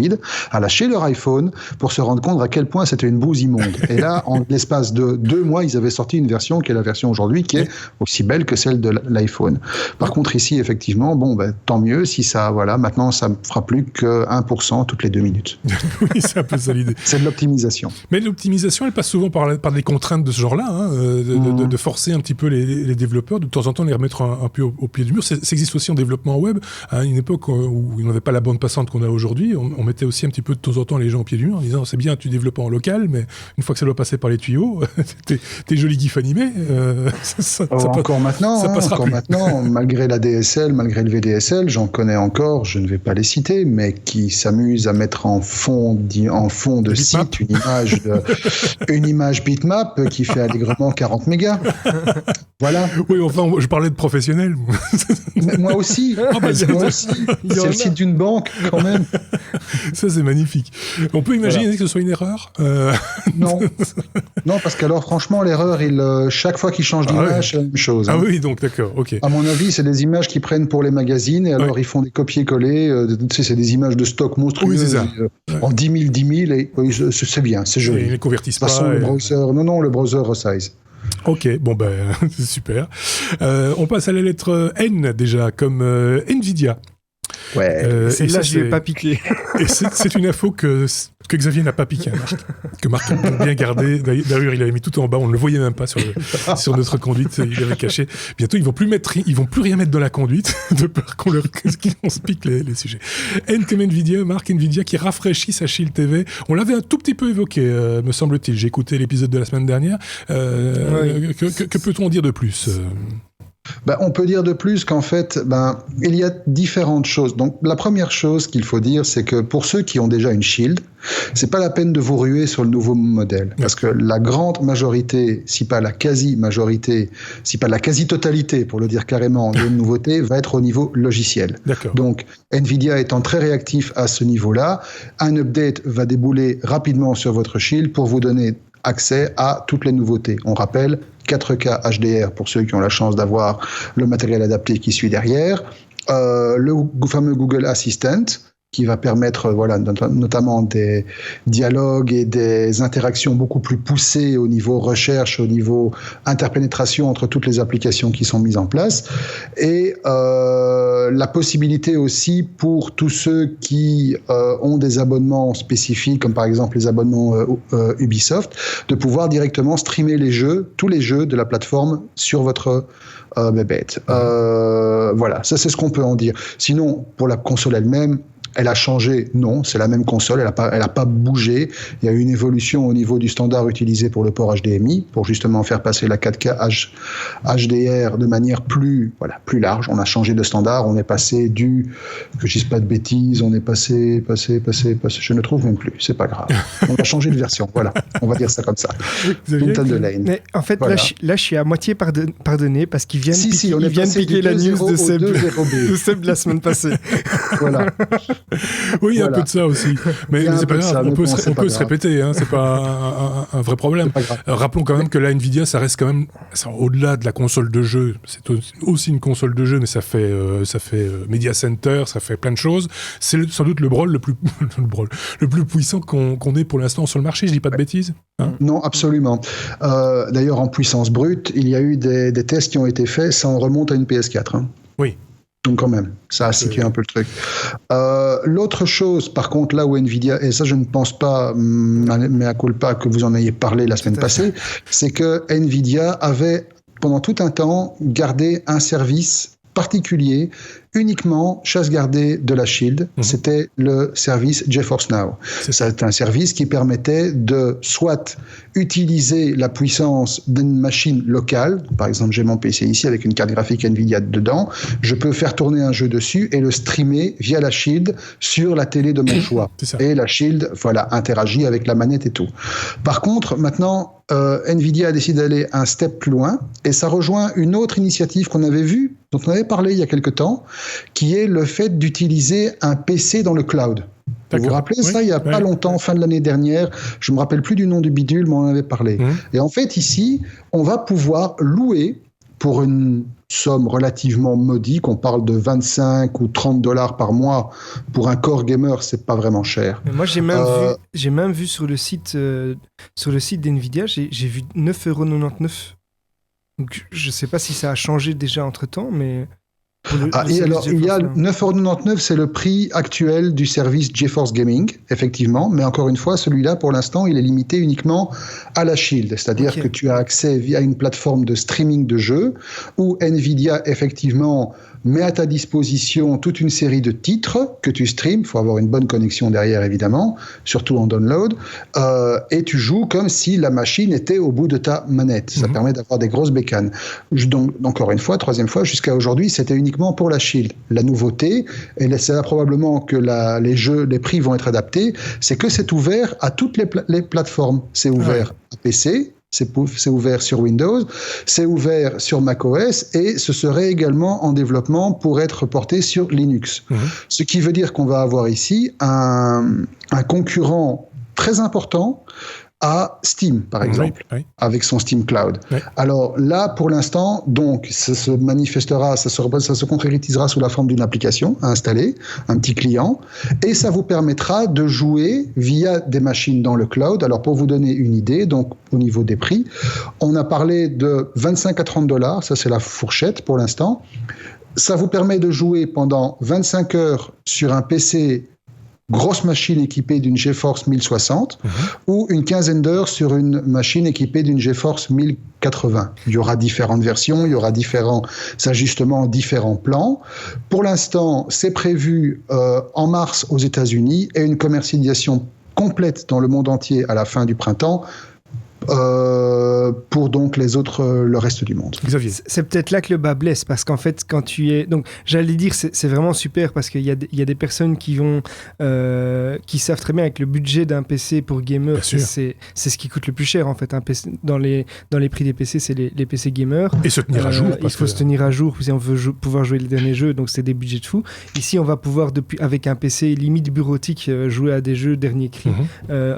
à lâcher leur iPhone pour se rendre compte à quel point c'était une bouse immonde. Et là, en l'espace de 2 mois, ils avaient sorti une version qui est la version aujourd'hui, qui est aussi belle que celle de l'iPhone. Par contre, ici, effectivement, tant mieux si ça, maintenant, ça ne fera plus que 1% toutes les 2 minutes. Oui, c'est un peu ça l'idée. C'est de l'optimisation. Mais l'optimisation, elle passe souvent par des contraintes de ce genre-là, de forcer un petit peu les développeurs, de temps en temps les remettre un peu au pied du mur. Ça existe aussi en développement web, à une époque où il n'y avait pas la bande passante qu'on a aujourd'hui, on mettait aussi un petit peu de temps en temps les gens au pied du mur en disant c'est bien, tu développes en local, mais une fois que ça doit passer par les tuyaux, tes jolis gifs animés, encore maintenant, malgré la DSL, malgré le VDSL, j'en connais encore, je ne vais pas les citer, mais qui s'amusent à mettre en fond de site une image bitmap qui fait allègrement 40 mégas. Voilà. Oui, enfin, je parlais de professionnels. Moi aussi. Moi aussi. C'est le site d'une banque, quand même. Ça, c'est magnifique. On peut imaginer que ce soit une erreur Non, parce qu'alors, franchement, l'erreur, chaque fois qu'il change d'image, c'est la même chose. Ah oui, donc d'accord, ok. À mon avis, c'est des images qu'ils prennent pour les magazines, et alors ils font des copier-coller. C'est des images de stock monstrueuses en 10 000, et c'est bien, c'est joli. Et ils ne convertissent pas. De toute façon, le browser resize. Ok, c'est super. On passe à la lettre N déjà, comme Nvidia. Ouais, celle-là, je ne vais pas piquer. Et c'est une info que Xavier n'a pas piqué, Marc. Que Marc a bien gardé. D'ailleurs, il avait mis tout en bas, on ne le voyait même pas sur notre conduite, il avait caché. Bientôt, ils vont plus rien mettre dans la conduite, de peur qu'on se pique les sujets. N comme Nvidia, Marc, Nvidia qui rafraîchit sa Shield TV. On l'avait un tout petit peu évoqué, me semble-t-il. J'ai écouté l'épisode de la semaine dernière. Que peut-on dire de plus on peut dire de plus qu'en fait, il y a différentes choses. Donc, la première chose qu'il faut dire, c'est que pour ceux qui ont déjà une Shield, c'est pas la peine de vous ruer sur le nouveau modèle. Parce que la grande majorité, si pas la quasi-majorité, si pas la quasi-totalité, pour le dire carrément, des nouveautés, va être au niveau logiciel. D'accord. Donc, Nvidia étant très réactif à ce niveau-là, un update va débouler rapidement sur votre Shield pour vous donner accès à toutes les nouveautés. On rappelle 4K HDR pour ceux qui ont la chance d'avoir le matériel adapté qui suit derrière, le fameux Google Assistant qui va permettre notamment des dialogues et des interactions beaucoup plus poussées au niveau recherche, au niveau interpénétration entre toutes les applications qui sont mises en place, et la possibilité aussi pour tous ceux qui ont des abonnements spécifiques, comme par exemple les abonnements Ubisoft, de pouvoir directement streamer tous les jeux de la plateforme sur votre bébête. Voilà, ça c'est ce qu'on peut en dire. Sinon, pour la console elle-même, elle a changé? Non, c'est la même console, elle a pas bougé. Il y a eu une évolution au niveau du standard utilisé pour le port HDMI, pour justement faire passer la 4K HDR de manière plus large. On a changé de standard, on est passé que je dise pas de bêtises, on est passé, je ne trouve même plus, c'est pas grave. On a changé de version, voilà, on va dire ça comme ça. Mais en fait, voilà. là, je suis à moitié pardonné parce qu'ils viennent piquer la news de Seb de la semaine passée. Voilà. Oui, il y a un peu de ça aussi. Mais c'est pas grave, on peut se répéter, c'est pas un vrai problème. Rappelons quand même que là, Nvidia, ça reste quand même, au-delà de la console de jeu, c'est aussi une console de jeu, mais ça fait Media Center, ça fait plein de choses. C'est sans doute le brol le plus puissant qu'on ait pour l'instant sur le marché, je dis pas de bêtises. Non, absolument. D'ailleurs, en puissance brute, il y a eu des tests qui ont été faits, ça en remonte à une PS4. Oui. Donc quand même, ça a situé un peu le truc. L'autre chose, par contre, là où Nvidia, et ça je ne pense pas, mais à culpa que vous en ayez parlé la semaine passée, c'est que Nvidia avait pendant tout un temps gardé un service particulier, uniquement chasse gardée de la Shield. C'était le service GeForce Now. C'est un service qui permettait de soit utiliser la puissance d'une machine locale. Par exemple, j'ai mon PC ici avec une carte graphique Nvidia dedans. Je peux faire tourner un jeu dessus et le streamer via la Shield sur la télé de mon choix. Et la Shield, voilà, interagit avec la manette et tout. Par contre, maintenant, Nvidia a décidé d'aller un step plus loin et ça rejoint une autre initiative qu'on avait vue, dont on avait parlé il y a quelque temps, qui est le fait d'utiliser un PC dans le cloud. Vous vous rappelez ça, il n'y a pas longtemps, fin de l'année dernière, je ne me rappelle plus du nom du bidule, mais on en avait parlé. Et en fait, ici, on va pouvoir louer pour une somme relativement modique, on parle de 25 ou 30 dollars par mois pour un core gamer, c'est pas vraiment cher. Mais moi, j'ai même vu sur le site d'Nvidia, j'ai vu 9,99 €. Donc, je ne sais pas si ça a changé déjà entre-temps, mais... et alors, il y a 9,99 €, c'est le prix actuel du service GeForce Gaming, effectivement, mais encore une fois, celui-là, pour l'instant, il est limité uniquement à la Shield, c'est-à-dire que tu as accès via une plateforme de streaming de jeux, où Nvidia, effectivement, met à ta disposition toute une série de titres que tu streams, il faut avoir une bonne connexion derrière, évidemment, surtout en download, et tu joues comme si la machine était au bout de ta manette. Ça permet d'avoir des grosses bécanes. Donc, encore une fois, troisième fois, jusqu'à aujourd'hui, c'était uniquement pour la Shield. La nouveauté, et c'est là probablement que les prix vont être adaptés, c'est que c'est ouvert à toutes les plateformes. C'est ouvert à PC, c'est ouvert sur Windows, c'est ouvert sur macOS et ce serait également en développement pour être porté sur Linux. Ce qui veut dire qu'on va avoir ici un concurrent très important à Steam, par exemple, avec son Steam Cloud. Alors là, pour l'instant, donc, ça se manifestera, ça se concrétisera sous la forme d'une application à installer, un petit client, et ça vous permettra de jouer via des machines dans le cloud. Alors, pour vous donner une idée, donc, au niveau des prix, on a parlé de 25 à 30 dollars, ça c'est la fourchette pour l'instant. Ça vous permet de jouer pendant 25 heures sur un PC grosse machine équipée d'une GeForce 1060 ou une quinzaine d'heures sur une machine équipée d'une GeForce 1080. Il y aura différentes versions, il y aura différents ajustements, différents plans. Pour l'instant, c'est prévu en mars aux États-Unis et une commercialisation complète dans le monde entier à la fin du printemps. Pour donc le reste du monde. Xavier. C'est peut-être là que le bas blesse, parce qu'en fait, quand tu es... Donc, j'allais dire, c'est vraiment super, parce qu'il y a des personnes qui savent très bien avec le budget d'un PC pour gamer, c'est ce qui coûte le plus cher, en fait. Un PC, dans les prix des PC, c'est les PC gamers. Et se tenir à jour. Il faut se tenir à jour si on veut pouvoir jouer les derniers jeux, donc c'est des budgets de fou. Ici, on va pouvoir, avec un PC limite bureautique, jouer à des jeux dernier cri,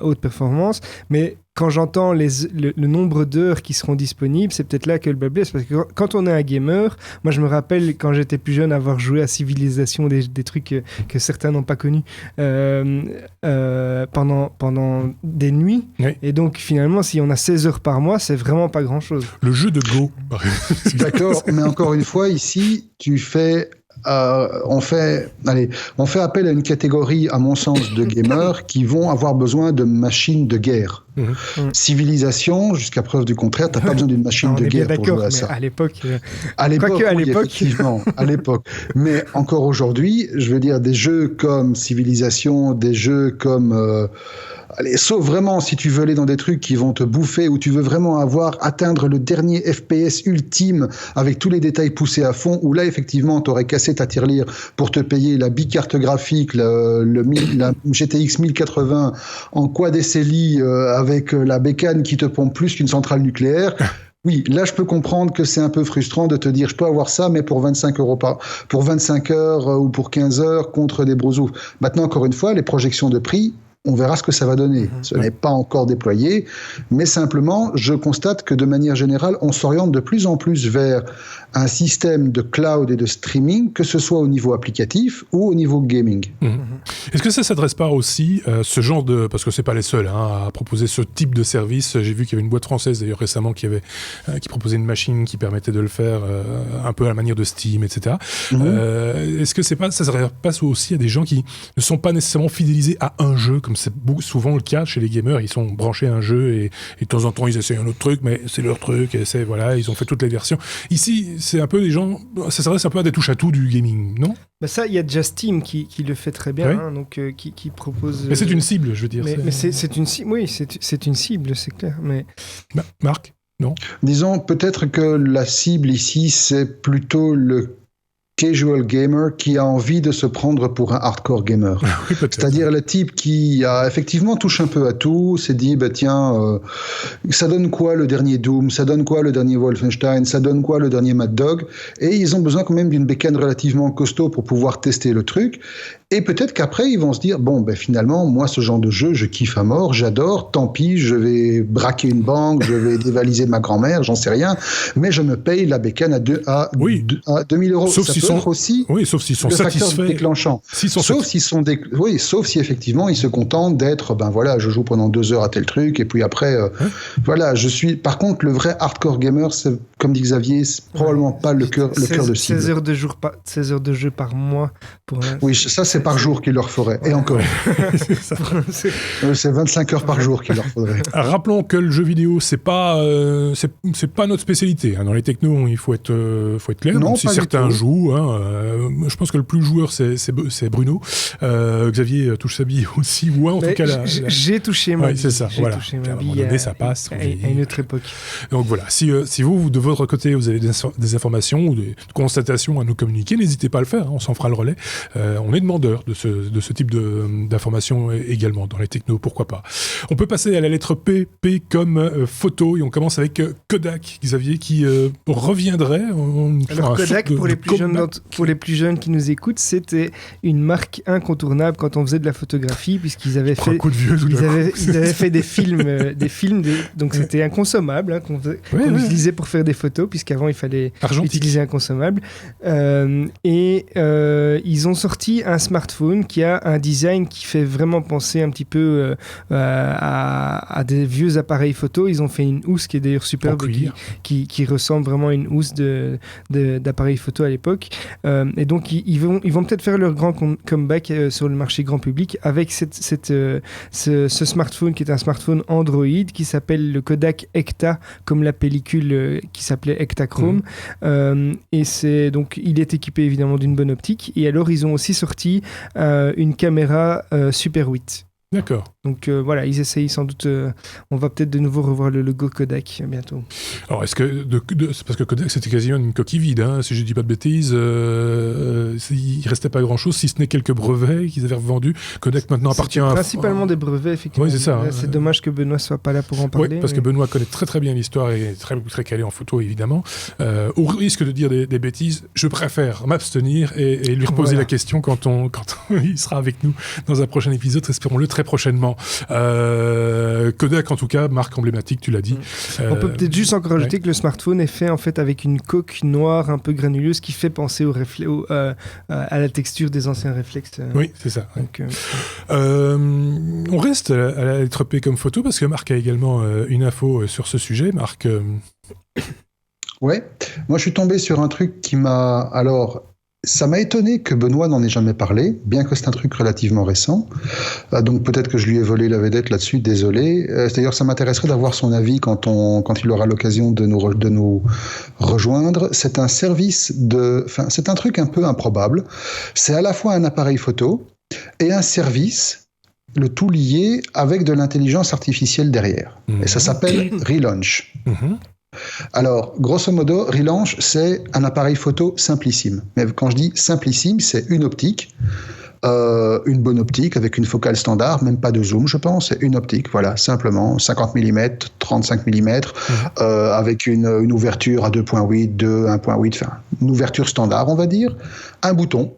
haute performance, mais quand j'entends le nombre d'heures qui seront disponibles, c'est peut-être là que le bas blesse, parce que quand on est un gamer, moi je me rappelle quand j'étais plus jeune avoir joué à Civilization, des trucs que certains n'ont pas connus pendant des nuits, et donc finalement si on a 16 heures par mois, c'est vraiment pas grand-chose. Le jeu de Go. D'accord, mais encore une fois, ici, on fait appel à une catégorie, à mon sens, de gamers qui vont avoir besoin de machines de guerre. Civilisation, jusqu'à preuve du contraire, t'as pas besoin d'une machine de guerre pour jouer à ça. À l'époque, effectivement, à l'époque. Mais encore aujourd'hui, je veux dire, des jeux comme Civilisation, des jeux comme sauf vraiment si tu veux aller dans des trucs qui vont te bouffer, ou tu veux vraiment atteindre le dernier FPS ultime avec tous les détails poussés à fond, où là effectivement t'aurais cassé ta tirelire pour te payer la big carte graphique, la GTX 1080 en quad SLI avec la bécane qui te pompe plus qu'une centrale nucléaire. Oui, là je peux comprendre que c'est un peu frustrant de te dire je peux avoir ça, mais pour 25 € pour 25 heures ou pour 15 heures contre des brousous. Maintenant, encore une fois, les projections de prix, on verra ce que ça va donner. Ce n'est pas encore déployé, mais simplement, je constate que de manière générale, on s'oriente de plus en plus vers un système de cloud et de streaming, que ce soit au niveau applicatif ou au niveau gaming. Est-ce que ça ne s'adresse pas aussi ce genre de... Parce que ce n'est pas les seuls à proposer ce type de service. J'ai vu qu'il y avait une boîte française d'ailleurs récemment qui proposait une machine qui permettait de le faire un peu à la manière de Steam, etc. Est-ce que ça ne s'adresse pas aussi à des gens qui ne sont pas nécessairement fidélisés à un jeu comme c'est souvent le cas chez les gamers, ils sont branchés à un jeu et de temps en temps ils essayent un autre truc, mais c'est leur truc, et ils ont fait toutes les versions. Ici, c'est un peu des gens, ça s'adresse un peu à des touches-à-tout du gaming, non ? Bah ça, il y a déjà Steam qui le fait très bien, Ouais. donc qui propose... Mais c'est une cible, je veux dire. Mais c'est une cible, oui, c'est une cible, c'est clair. Mais... Marc ? Non ? Disons peut-être que la cible ici, c'est plutôt le casual gamer qui a envie de se prendre pour un hardcore gamer. Oui, peut-être. C'est-à-dire le type qui a effectivement touche un peu à tout, s'est dit, bah tiens, ça donne quoi le dernier Doom, ça donne quoi le dernier Wolfenstein, ça donne quoi le dernier Mad Dog, et ils ont besoin quand même d'une bécane relativement costaud pour pouvoir tester le truc. Et peut-être qu'après, ils vont se dire, bon, ben finalement, moi, ce genre de jeu, je kiffe à mort, j'adore, tant pis, je vais braquer une banque, je vais dévaliser ma grand-mère, j'en sais rien, mais je me paye la bécane à 2000 euros. Sauf s'ils sont aussi sauf s'ils sont le facteur satisfaits. déclenchant. Sauf si effectivement, ils se contentent d'être, ben voilà, je joue pendant 2 heures à tel truc, et puis après, voilà, par contre, le vrai hardcore gamer, c'est, comme dit Xavier, c'est probablement pas le cœur de cible. 16 heures de jeu par mois pour un... Oui, ça, c'est par jour qu'il leur faudrait. Et encore. C'est 25 heures par jour qu'il leur faudrait. Rappelons que le jeu vidéo, c'est pas notre spécialité. Hein. Dans les technos, il faut être clair. Non, même si pas du certains tout. jouent. Hein, je pense que le plus joueur, c'est Bruno. Xavier touche sa bille aussi. Ouais, en tout cas, j'ai touché ma ouais, bille. c'est ça. J'ai Voilà. touché À ma un moment bille donné, ça passe. à une autre époque. Donc voilà. Si vous, de votre côté, vous avez des informations ou des constatations à nous communiquer, n'hésitez pas à le faire. Hein, on s'en fera le relais. On est demandeur de ce type d'informations également dans les technos, pourquoi pas. On peut passer à la lettre P comme photo, et on commence avec Kodak, Xavier, qui reviendrait. Alors Kodak, pour les plus jeunes qui nous écoutent, c'était une marque incontournable quand on faisait de la photographie, puisqu'ils avaient fait, ils avaient fait des films, donc c'était inconsommable, hein, qu'on utilisait pour faire des photos, puisqu'avant il fallait utiliser un consommable. Et ils ont sorti un smartphone qui a un design qui fait vraiment penser un petit peu à des vieux appareils photo. Ils ont fait une housse qui est d'ailleurs superbe, qui ressemble vraiment à une housse d'appareils photo à l'époque. Et donc ils vont peut-être faire leur grand comeback sur le marché grand public avec ce smartphone qui est un smartphone Android qui s'appelle le Kodak Ekta, comme la pellicule qui s'appelait Ektachrome. Et donc il est équipé évidemment d'une bonne optique. Et alors ils ont aussi sorti une caméra Super 8. D'accord. Donc voilà, ils essayent sans doute. On va peut-être de nouveau revoir le logo Kodak bientôt. Alors, est-ce que c'est parce que Kodak c'était quasiment une coquille vide, hein, si je dis pas de bêtises. Il restait pas grand-chose, si ce n'est quelques brevets qu'ils avaient revendus. Kodak maintenant appartient principalement des brevets, effectivement. Oui, c'est ça. C'est dommage que Benoît soit pas là pour en parler. Oui, parce que Benoît connaît très très bien l'histoire et est très très calé en photo, évidemment. Au risque de dire des bêtises, je préfère m'abstenir et lui reposer la question quand il sera avec nous dans un prochain épisode, espérons-le très prochainement. Kodak, en tout cas, marque emblématique, tu l'as dit. On peut peut-être juste encore ajouter que le smartphone est fait en fait avec une coque noire un peu granuleuse qui fait penser à la texture des anciens réflexes. Oui, c'est ça. Donc, on reste à la lettre P comme photo parce que Marc a également une info sur ce sujet. Marc. Ouais, moi je suis tombé sur un truc qui m'a... Alors, ça m'a étonné que Benoît n'en ait jamais parlé, bien que c'est un truc relativement récent. Donc peut-être que je lui ai volé la vedette là-dessus, désolé. D'ailleurs, ça m'intéresserait d'avoir son avis quand il aura l'occasion de nous rejoindre. C'est un service c'est un truc un peu improbable. C'est à la fois un appareil photo et un service, le tout lié avec de l'intelligence artificielle derrière. Et ça s'appelle Relaunch. Alors, grosso modo, Relaunch, c'est un appareil photo simplissime. Mais quand je dis simplissime, c'est une optique, une bonne optique avec une focale standard, même pas de zoom, je pense, c'est une optique, voilà, simplement 50 mm, 35 mm, avec une ouverture à 2.8, 1.8, enfin, une ouverture standard, on va dire, un bouton,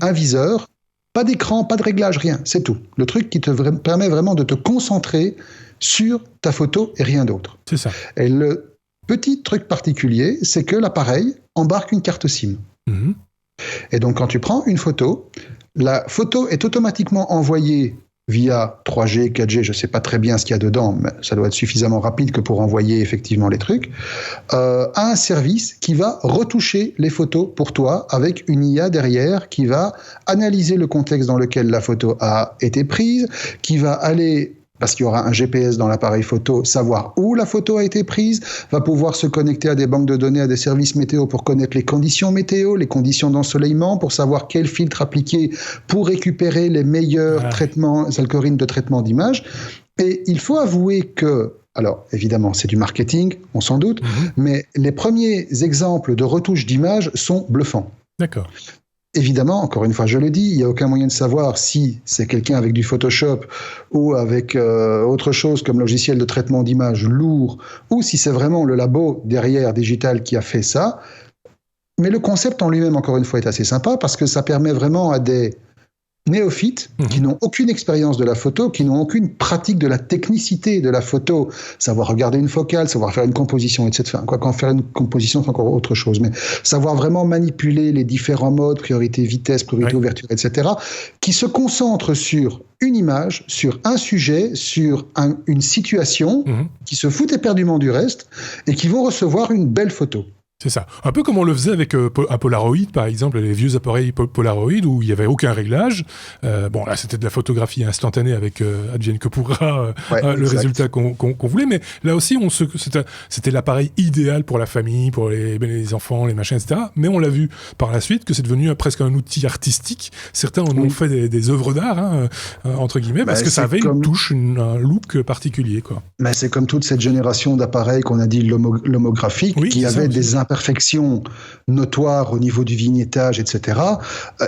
un viseur, pas d'écran, pas de réglage, rien, c'est tout. Le truc qui te permet vraiment de te concentrer sur ta photo et rien d'autre. C'est ça. Et le petit truc particulier, c'est que l'appareil embarque une carte SIM. Et donc, quand tu prends une photo, la photo est automatiquement envoyée via 3G, 4G, je ne sais pas très bien ce qu'il y a dedans, mais ça doit être suffisamment rapide que pour envoyer effectivement les trucs, à un service qui va retoucher les photos pour toi avec une IA derrière qui va analyser le contexte dans lequel la photo a été prise, qui va aller... parce qu'il y aura un GPS dans l'appareil photo, savoir où la photo a été prise, va pouvoir se connecter à des banques de données, à des services météo pour connaître les conditions météo, les conditions d'ensoleillement, pour savoir quel filtre appliquer pour récupérer les meilleurs traitements, algorithmes de traitement d'image. Et il faut avouer que, alors évidemment c'est du marketing, on s'en doute, mais les premiers exemples de retouche d'image sont bluffants. D'accord. Évidemment, encore une fois, je le dis, il n'y a aucun moyen de savoir si c'est quelqu'un avec du Photoshop ou avec autre chose comme logiciel de traitement d'image lourd, ou si c'est vraiment le labo derrière Digital qui a fait ça. Mais le concept en lui-même, encore une fois, est assez sympa parce que ça permet vraiment à des néophytes qui n'ont aucune expérience de la photo, qui n'ont aucune pratique de la technicité de la photo, savoir regarder une focale, savoir faire une composition, etc. Quoi qu'en faire une composition, c'est encore autre chose, mais savoir vraiment manipuler les différents modes, priorité vitesse, priorité ouverture, etc., qui se concentrent sur une image, sur un sujet, sur une situation, qui se foutent éperdument du reste, et qui vont recevoir une belle photo. C'est ça. Un peu comme on le faisait avec un Polaroid, par exemple, les vieux appareils Polaroid où il n'y avait aucun réglage. Bon, là, c'était de la photographie instantanée avec advienne que pourra le résultat qu'on voulait. Mais là aussi, c'était l'appareil idéal pour la famille, pour les enfants, les machins, etc. Mais on l'a vu par la suite que c'est devenu presque un outil artistique. Certains en ont fait des œuvres d'art, entre guillemets, parce que ça avait une touche, un look particulier, quoi. Mais c'est comme toute cette génération d'appareils qu'on a dit l'homographique, qui avait des imperfections notoires au niveau du vignettage, etc.,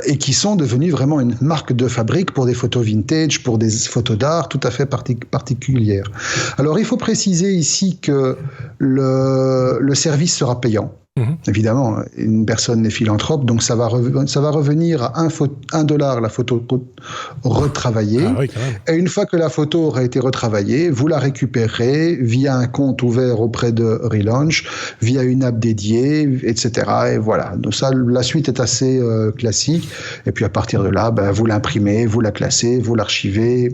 et qui sont devenues vraiment une marque de fabrique pour des photos vintage, pour des photos d'art tout à fait particulières. Alors, il faut préciser ici que le service sera payant. Évidemment, une personne est philanthrope, donc ça va revenir à $1 la photo retravaillée. Et une fois que la photo aura été retravaillée, vous la récupérez via un compte ouvert auprès de Relaunch, via une app dédiée, etc. Et voilà. Donc ça, la suite est assez classique. Et puis à partir de là, vous l'imprimez, vous la classez, vous l'archivez.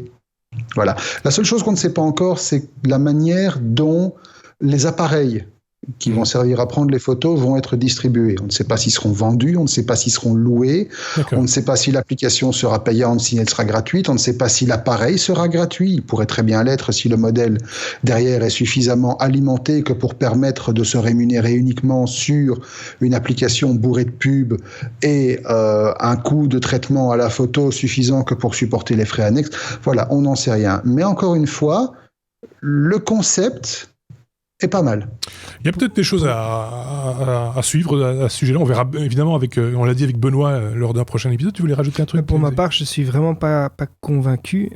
Voilà. La seule chose qu'on ne sait pas encore, c'est la manière dont les appareils qui vont servir à prendre les photos vont être distribués. On ne sait pas s'ils seront vendus, on ne sait pas s'ils seront loués, on ne sait pas si l'application sera payante, si elle sera gratuite, on ne sait pas si l'appareil sera gratuit. Il pourrait très bien l'être si le modèle derrière est suffisamment alimenté que pour permettre de se rémunérer uniquement sur une application bourrée de pubs et un coût de traitement à la photo suffisant que pour supporter les frais annexes. Voilà, on n'en sait rien. Mais encore une fois, le concept est pas mal. Il y a peut-être des choses à suivre à ce sujet-là. On verra évidemment on l'a dit avec Benoît lors d'un prochain épisode. Tu voulais rajouter un truc ? Pour ma part, je suis vraiment pas convaincu.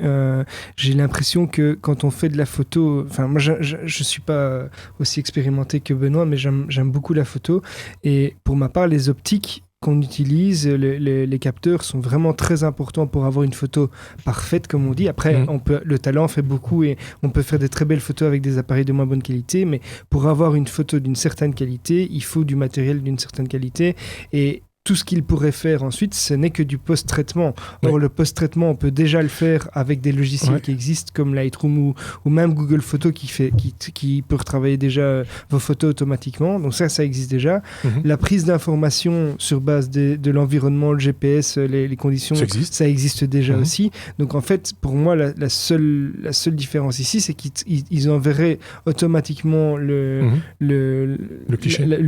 J'ai l'impression que quand on fait de la photo, enfin moi je suis pas aussi expérimenté que Benoît, mais j'aime beaucoup la photo. Et pour ma part, les optiques qu'on utilise, les capteurs sont vraiment très importants pour avoir une photo parfaite, comme on dit. Après, le talent fait beaucoup et on peut faire des très belles photos avec des appareils de moins bonne qualité, mais pour avoir une photo d'une certaine qualité, il faut du matériel d'une certaine qualité. Et tout ce qu'il pourrait faire ensuite, ce n'est que du post-traitement. Or, le post-traitement, on peut déjà le faire avec des logiciels qui existent comme Lightroom ou même Google Photos qui peut retravailler déjà vos photos automatiquement. Donc ça existe déjà. La prise d'informations sur base de l'environnement, le GPS, les conditions, ça existe déjà aussi. Donc en fait, pour moi, la seule différence ici, c'est qu'ils enverraient automatiquement le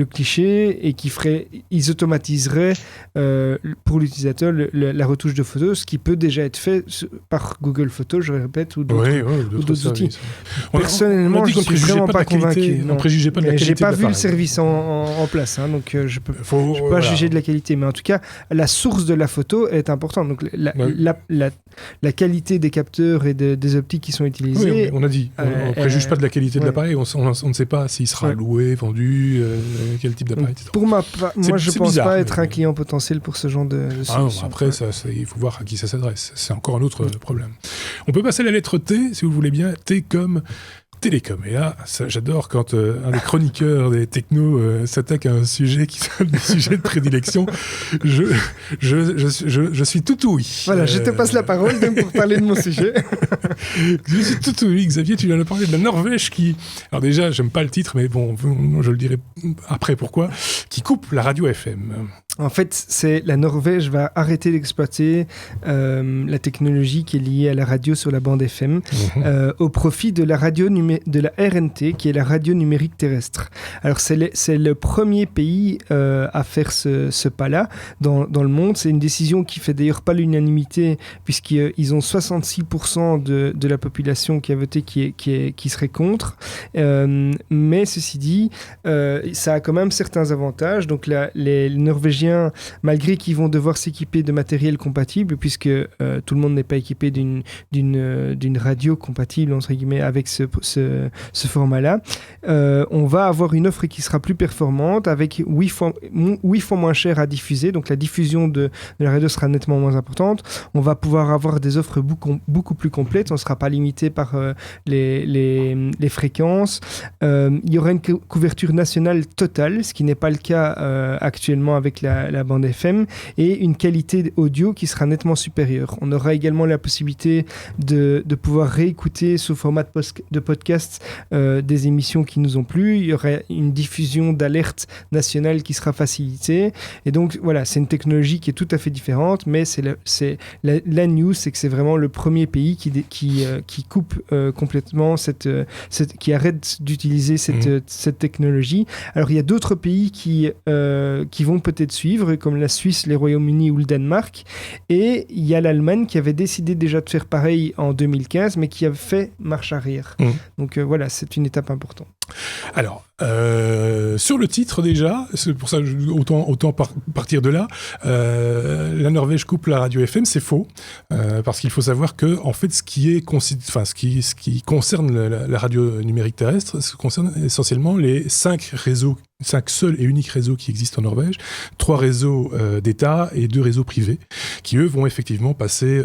cliché et ils automatiseraient pour l'utilisateur la retouche de photos, ce qui peut déjà être fait par Google Photos, je répète, ou d'autres outils. Personnellement, je ne suis vraiment pas convaincu. On ne préjugeait pas de la qualité. Je n'ai pas vu le service en place, donc je ne peux pas juger de la qualité. Mais en tout cas, la source de la photo est importante. Donc la qualité des capteurs et des optiques qui sont utilisées... Oui, on a dit. On ne préjuge pas de la qualité de l'appareil. On ne sait pas s'il sera loué, vendu, quel type d'appareil, etc. Pour moi, je ne pense pas être un client potentiel pour ce genre de solution. Après, il faut voir à qui ça s'adresse. C'est encore un autre problème. On peut passer à la lettre T, si vous voulez bien. T comme télécom. Et là, j'adore quand un des chroniqueurs des technos s'attaque à un sujet qui est un sujet de prédilection. Je suis tout oui. Voilà, je te passe la parole donc, pour parler de mon sujet. Je suis tout oui. Xavier, tu viens de parler de la Norvège qui... Alors déjà, j'aime pas le titre, mais bon, je le dirai après pourquoi. Qui coupe la radio FM. En fait, la Norvège va arrêter d'exploiter la technologie qui est liée à la radio sur la bande FM au profit de la RNT, qui est la radio numérique terrestre. Alors, c'est le premier pays à faire ce pas-là dans le monde. C'est une décision qui fait d'ailleurs pas l'unanimité, puisqu'ils ont 66% de la population qui a voté qui serait contre. Mais ceci dit, ça a quand même certains avantages. Donc, les Norvégiens, malgré qu'ils vont devoir s'équiper de matériel compatible, puisque tout le monde n'est pas équipé d'une radio compatible, entre guillemets, avec ce format-là, on va avoir une offre qui sera plus performante, avec 8 fois moins cher à diffuser, donc la diffusion de la radio sera nettement moins importante. On va pouvoir avoir des offres beaucoup plus complètes, on ne sera pas limité par les fréquences. Il y aura une couverture nationale totale, ce qui n'est pas le cas actuellement avec la bande FM, et une qualité audio qui sera nettement supérieure. On aura également la possibilité de pouvoir réécouter sous format de podcast des émissions qui nous ont plu. Il y aura une diffusion d'alertes nationales qui sera facilitée. Et donc, voilà, c'est une technologie qui est tout à fait différente, mais la news, c'est que c'est vraiment le premier pays qui coupe complètement qui arrête d'utiliser cette technologie. Alors, il y a d'autres pays qui vont peut-être suivre, comme la Suisse, les Royaumes-Unis ou le Danemark. Et il y a l'Allemagne qui avait décidé déjà de faire pareil en 2015, mais qui a fait marche arrière. Donc voilà, c'est une étape importante. Alors, sur le titre déjà, c'est pour ça autant partir de là. La Norvège coupe la radio FM, c'est faux, parce qu'il faut savoir que en fait, ce qui concerne la radio numérique terrestre, ça concerne essentiellement les 5 seuls et uniques réseaux qui existent en Norvège, 3 réseaux d'État et 2 réseaux privés, qui eux vont effectivement passer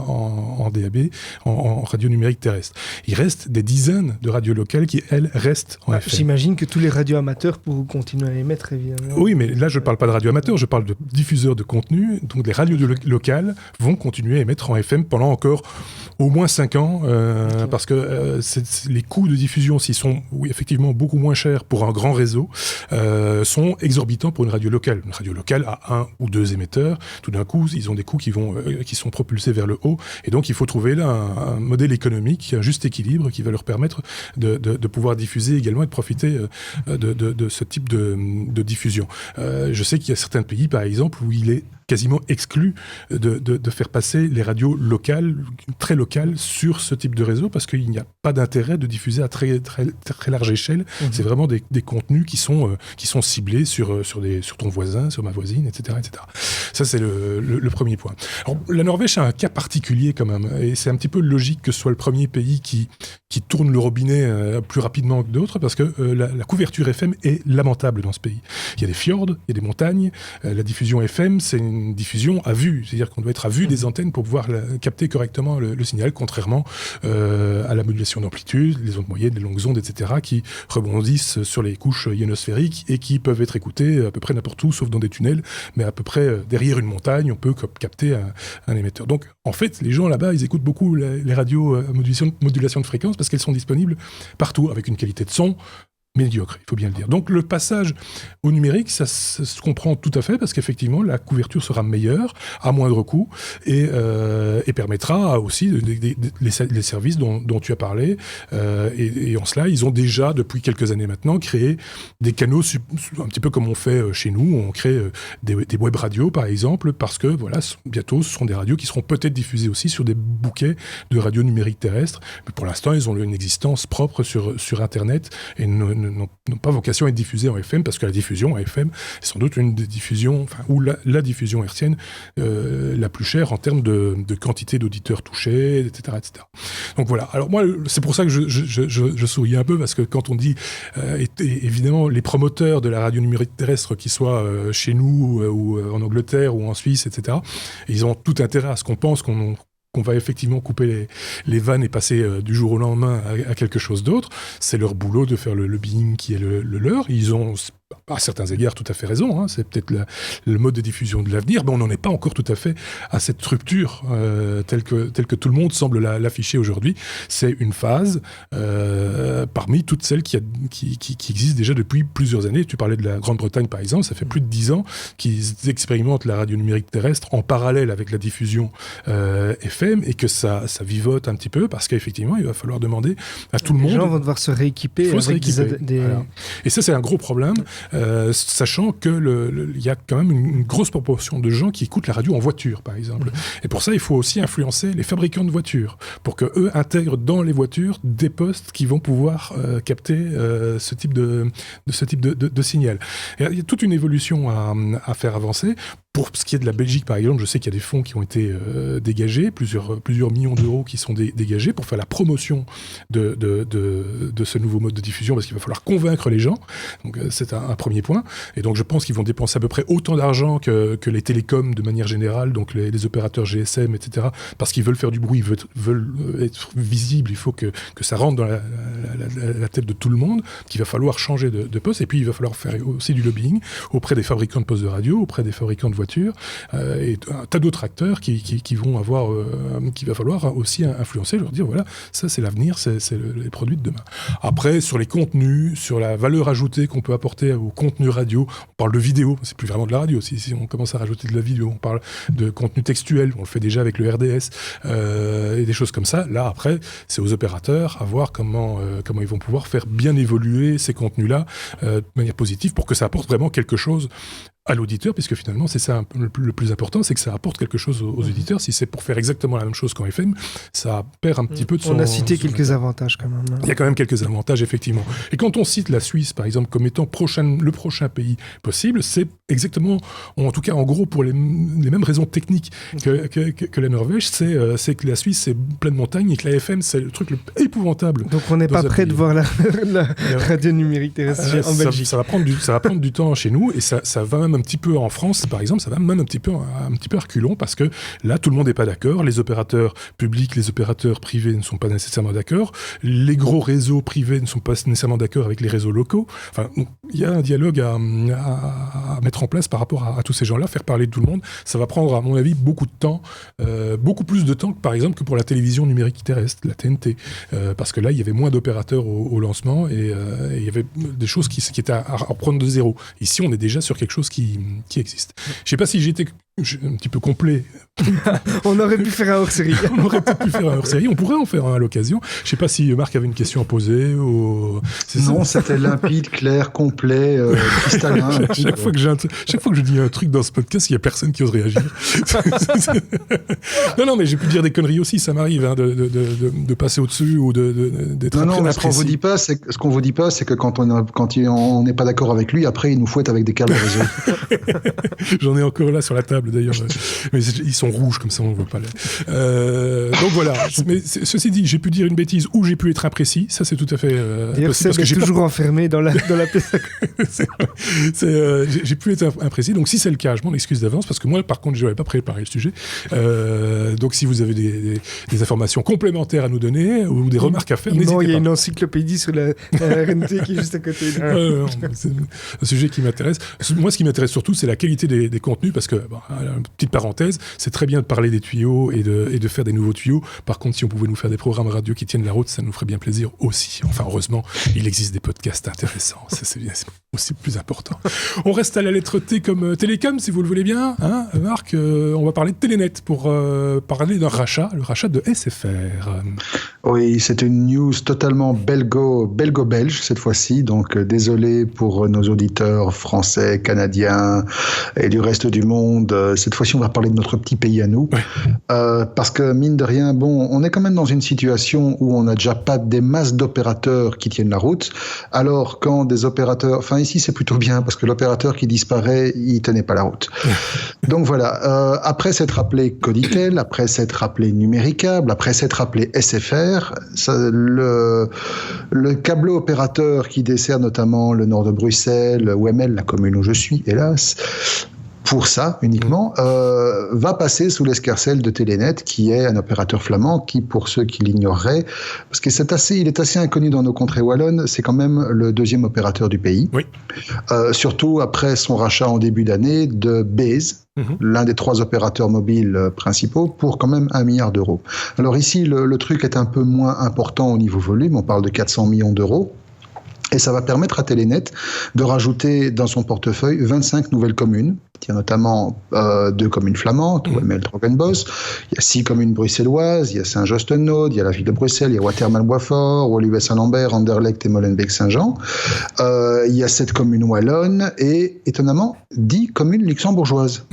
en DAB, en radio numérique terrestre. Il reste des dizaines de radios locales qui, elles, restent en FM. J'imagine que tous les radios amateurs pourront continuer à émettre, évidemment. Oui, mais là, je ne parle pas de radio amateur, je parle de diffuseurs de contenu. Donc, les radios locales vont continuer à émettre en FM pendant encore au moins 5 ans, parce que les coûts de diffusion, s'ils sont effectivement beaucoup moins chers pour un grand réseau, sont exorbitants pour une radio locale. Une radio locale a 1 ou 2 émetteurs. Tout d'un coup, ils ont des coûts qui sont propulsés vers le haut. Et donc, il faut trouver là un modèle économique, un juste équilibre qui va leur permettre de pouvoir diffuser également et de profiter de ce type de diffusion. Je sais qu'il y a certains pays, par exemple, où il est quasiment exclu de faire passer les radios locales, très locales, sur ce type de réseau, parce qu'il n'y a pas d'intérêt de diffuser à très, très, très large échelle. C'est vraiment des contenus qui sont ciblés sur ton voisin, sur ma voisine, etc. etc. Ça, c'est le premier point. Alors, la Norvège a un cas particulier quand même, et c'est un petit peu logique que ce soit le premier pays qui tourne le robinet plus rapidement que d'autres, parce que la couverture FM est lamentable dans ce pays. Il y a des fjords, il y a des montagnes, la diffusion FM, c'est une diffusion à vue, c'est-à-dire qu'on doit être à vue des antennes pour pouvoir capter correctement le signal, contrairement à la modulation d'amplitude, les ondes moyennes, les longues ondes, etc., qui rebondissent sur les couches ionosphériques et qui peuvent être écoutées à peu près n'importe où, sauf dans des tunnels, mais à peu près derrière une montagne, on peut capter un émetteur. Donc, en fait, les gens là-bas, ils écoutent beaucoup les radios à modulation de fréquence parce qu'elles sont disponibles partout, avec une qualité de son médiocre, il faut bien le dire. Donc le passage au numérique, ça se comprend tout à fait, parce qu'effectivement, la couverture sera meilleure, à moindre coût, et permettra aussi les services dont tu as parlé. Et en cela, ils ont déjà, depuis quelques années maintenant, créé des canaux, un petit peu comme on fait chez nous, on crée des web radios, par exemple, parce que voilà, bientôt, ce seront des radios qui seront peut-être diffusées aussi sur des bouquets de radios numériques terrestres. Mais pour l'instant, ils ont une existence propre sur Internet, et n'ont pas vocation à être diffusés en FM, parce que la diffusion en FM est sans doute une des diffusions, ou la diffusion hertzienne la plus chère en termes de quantité d'auditeurs touchés, etc., etc. Donc voilà. Alors moi, c'est pour ça que je souris un peu, parce que quand on dit, évidemment, les promoteurs de la radio numérique terrestre, qu'ils soient chez nous, ou en Angleterre, ou en Suisse, etc., ils ont tout intérêt à ce qu'on pense qu'on qu'on va effectivement couper les vannes et passer du jour au lendemain à quelque chose d'autre. C'est leur boulot de faire le lobbying qui est le leur. Ils ont, à certains égards, tout à fait raison. Hein. C'est peut-être le mode de diffusion de l'avenir, mais on n'en est pas encore tout à fait à cette rupture telle que tout le monde semble l'afficher aujourd'hui. C'est une phase parmi toutes celles qui existent déjà depuis plusieurs années. Tu parlais de la Grande-Bretagne, par exemple. Ça fait plus de 10 ans qu'ils expérimentent la radio numérique terrestre en parallèle avec la diffusion FM, et que ça vivote un petit peu, parce qu'effectivement, il va falloir demander à tout le monde... Les gens vont devoir se rééquiper avec des... Voilà. Et ça, c'est un gros problème, sachant que y a quand même une grosse proportion de gens qui écoutent la radio en voiture, par exemple. Et pour ça, il faut aussi influencer les fabricants de voitures, pour qu'eux intègrent dans les voitures des postes qui vont pouvoir capter ce type de signal. Et il y a toute une évolution à faire avancer. Pour ce qui est de la Belgique, par exemple, je sais qu'il y a des fonds qui ont été dégagés, plusieurs millions d'euros qui sont dégagés pour faire la promotion de ce nouveau mode de diffusion, parce qu'il va falloir convaincre les gens. Donc c'est un premier point. Et donc je pense qu'ils vont dépenser à peu près autant d'argent que les télécoms de manière générale, donc les opérateurs GSM, etc. Parce qu'ils veulent faire du bruit, ils veulent être visibles. Il faut que ça rentre dans la tête de tout le monde, qu'il va falloir changer de poste. Et puis il va falloir faire aussi du lobbying auprès des fabricants de postes de radio, auprès des fabricants de voitures, et un tas d'autres acteurs qui vont avoir, qu'il va falloir aussi influencer, leur dire voilà, ça c'est l'avenir, c'est les produits de demain. Après, sur les contenus, sur la valeur ajoutée qu'on peut apporter au contenu radio, on parle de vidéo, c'est plus vraiment de la radio, si on commence à rajouter de la vidéo, on parle de contenu textuel, on le fait déjà avec le RDS, et des choses comme ça. Là, après, c'est aux opérateurs à voir comment ils vont pouvoir faire bien évoluer ces contenus-là de manière positive pour que ça apporte vraiment quelque chose à l'auditeur, puisque finalement c'est ça le plus important, c'est que ça apporte quelque chose aux auditeurs. Si c'est pour faire exactement la même chose qu'en FM, ça perd un petit peu de son... On a cité quelques avantages quand même. Il y a quand même quelques avantages, effectivement. Et quand on cite la Suisse, par exemple, comme étant le prochain pays possible, c'est exactement, en tout cas en gros pour les mêmes raisons techniques que la Norvège, c'est que la Suisse c'est pleine montagne et que la FM c'est le truc le plus épouvantable. Donc on n'est pas prêt de voir la radio numérique terrestre en Belgique. Ça va prendre du temps chez nous, et ça va même un petit peu en France, par exemple, ça va même un petit peu à reculons, parce que là, tout le monde n'est pas d'accord. Les opérateurs publics, les opérateurs privés ne sont pas nécessairement d'accord. Les gros réseaux privés ne sont pas nécessairement d'accord avec les réseaux locaux. Enfin, il y a un dialogue à mettre en place par rapport à tous ces gens-là, faire parler de tout le monde. Ça va prendre, à mon avis, beaucoup de temps, beaucoup plus de temps que, par exemple, que pour la télévision numérique terrestre, la TNT. Parce que là, il y avait moins d'opérateurs au lancement, et il y avait des choses qui étaient à reprendre de zéro. Ici, on est déjà sur quelque chose qui existe. Je ne sais pas si j'étais un petit peu complet. On aurait pu faire un hors-série. On aurait peut-être pu faire un hors-série. On pourrait en faire un à l'occasion. Je ne sais pas si Marc avait une question à poser. Non, c'était limpide, clair, complet, cristallin. Chaque fois que je dis un truc dans ce podcast, il n'y a personne qui ose réagir. Non, mais j'ai pu dire des conneries aussi. Ça m'arrive de passer au-dessus ou d'être très imprécis. Ce qu'on vous dit pas, c'est que quand on n'est pas d'accord avec lui, après il nous fouette avec des câbles réseau. J'en ai encore là sur la table d'ailleurs, mais ils sont rouges comme ça on ne voit pas. Donc voilà. Mais ceci dit, j'ai pu dire une bêtise ou j'ai pu être imprécis. Ça c'est tout à fait. D'ailleurs, c'est toujours enfermé dans la pièce. J'ai pu être imprécis. Donc si c'est le cas, je m'en excuse d'avance, parce que moi par contre je n'avais pas préparé le sujet. Donc si vous avez des informations complémentaires à nous donner ou des remarques à faire, n'hésitez pas. Il y a une encyclopédie sur la RNT qui est juste à côté. C'est un sujet qui m'intéresse. Moi, ce qui m'intéresse surtout, c'est la qualité des contenus, parce que, petite parenthèse, c'est très bien de parler des tuyaux et de faire des nouveaux tuyaux. Par contre, si on pouvait nous faire des programmes radio qui tiennent la route, ça nous ferait bien plaisir aussi. Enfin, heureusement, il existe des podcasts intéressants. C'est aussi plus important. On reste à la lettre T comme Télécom, si vous le voulez bien. Hein, Marc, on va parler de Telenet pour parler d'un rachat, le rachat de SFR. Oui, c'est une news totalement belgo-belge cette fois-ci. Donc, désolé pour nos auditeurs français, canadiens et du reste du monde. Cette fois-ci, on va parler de notre petit pays à nous. Ouais. Parce que, mine de rien, on est quand même dans une situation où on n'a déjà pas des masses d'opérateurs qui tiennent la route. Alors, quand des opérateurs... Enfin, ici, c'est plutôt bien, parce que l'opérateur qui disparaît, il tenait pas la route. Donc, voilà. Après s'être appelé Coditel, après s'être appelé Numéricable, après s'être appelé SFR, le câbleau opérateur qui dessert notamment le nord de Bruxelles, OML, la commune où je suis, hélas, pour ça uniquement, va passer sous l'escarcelle de Telenet, qui est un opérateur flamand qui, pour ceux qui l'ignoreraient, parce que il est assez inconnu dans nos contrées wallonnes, c'est quand même le deuxième opérateur du pays. Oui. Surtout après son rachat en début d'année de Base, l'un des 3 opérateurs mobiles principaux, pour quand même 1 milliard d'euros. Alors ici, le truc est un peu moins important au niveau volume, on parle de 400 millions d'euros. Et ça va permettre à Telenet de rajouter dans son portefeuille 25 nouvelles communes. Il y a notamment 2 communes flamandes, Ouemmel, Troggenbos. Il y a 6 communes bruxelloises. Il y a Saint-Jost-Noode, il y a la ville de Bruxelles, il y a Watermal-Boisfort, Woluwe-Saint-Lambert, Anderlecht et Molenbeek-Saint-Jean. Il y a 7 communes wallonnes et, étonnamment, 10 communes luxembourgeoises.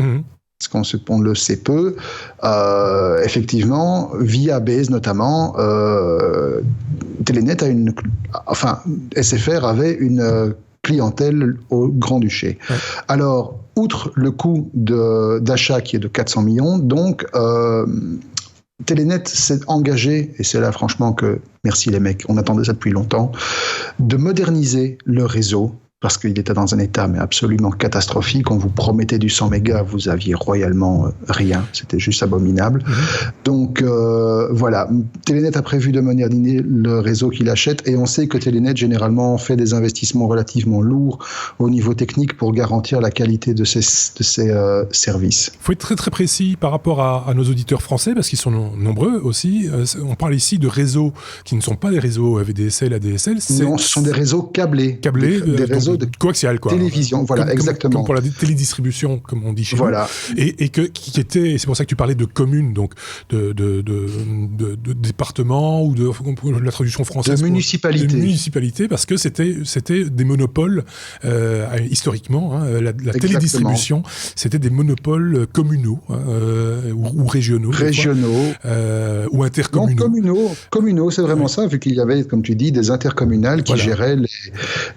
Parce qu'on le sait peu, effectivement, via Base notamment, Telenet SFR avait une clientèle au Grand-Duché. Ouais. Alors, outre le coût d'achat qui est de 400 millions, donc Telenet s'est engagé, et c'est là franchement que, merci les mecs, on attendait ça depuis longtemps, de moderniser le réseau, parce qu'il était dans un état mais absolument catastrophique. On vous promettait du 100 mégas, vous aviez royalement rien. C'était juste abominable. Donc voilà, Telenet a prévu de moderniser le réseau qu'il achète et on sait que Telenet généralement fait des investissements relativement lourds au niveau technique pour garantir la qualité de ses services. Il faut être très très précis par rapport à nos auditeurs français parce qu'ils sont nombreux aussi. On parle ici de réseaux qui ne sont pas des réseaux VDSL, ADSL. Non, ce sont des réseaux câblés. Des réseaux de coaxial, quoi. Télévision, voilà, exactement. Comme pour la télédistribution, comme on dit chez nous. Et qui était, c'est pour ça que tu parlais de communes, donc de départements ou de la traduction française. De municipalités. De municipalités, parce que c'était des monopoles, historiquement, la télédistribution, c'était des monopoles communaux ou régionaux. Ou intercommunaux. Non, communaux, c'est vraiment ça, vu qu'il y avait, comme tu dis, des intercommunales qui géraient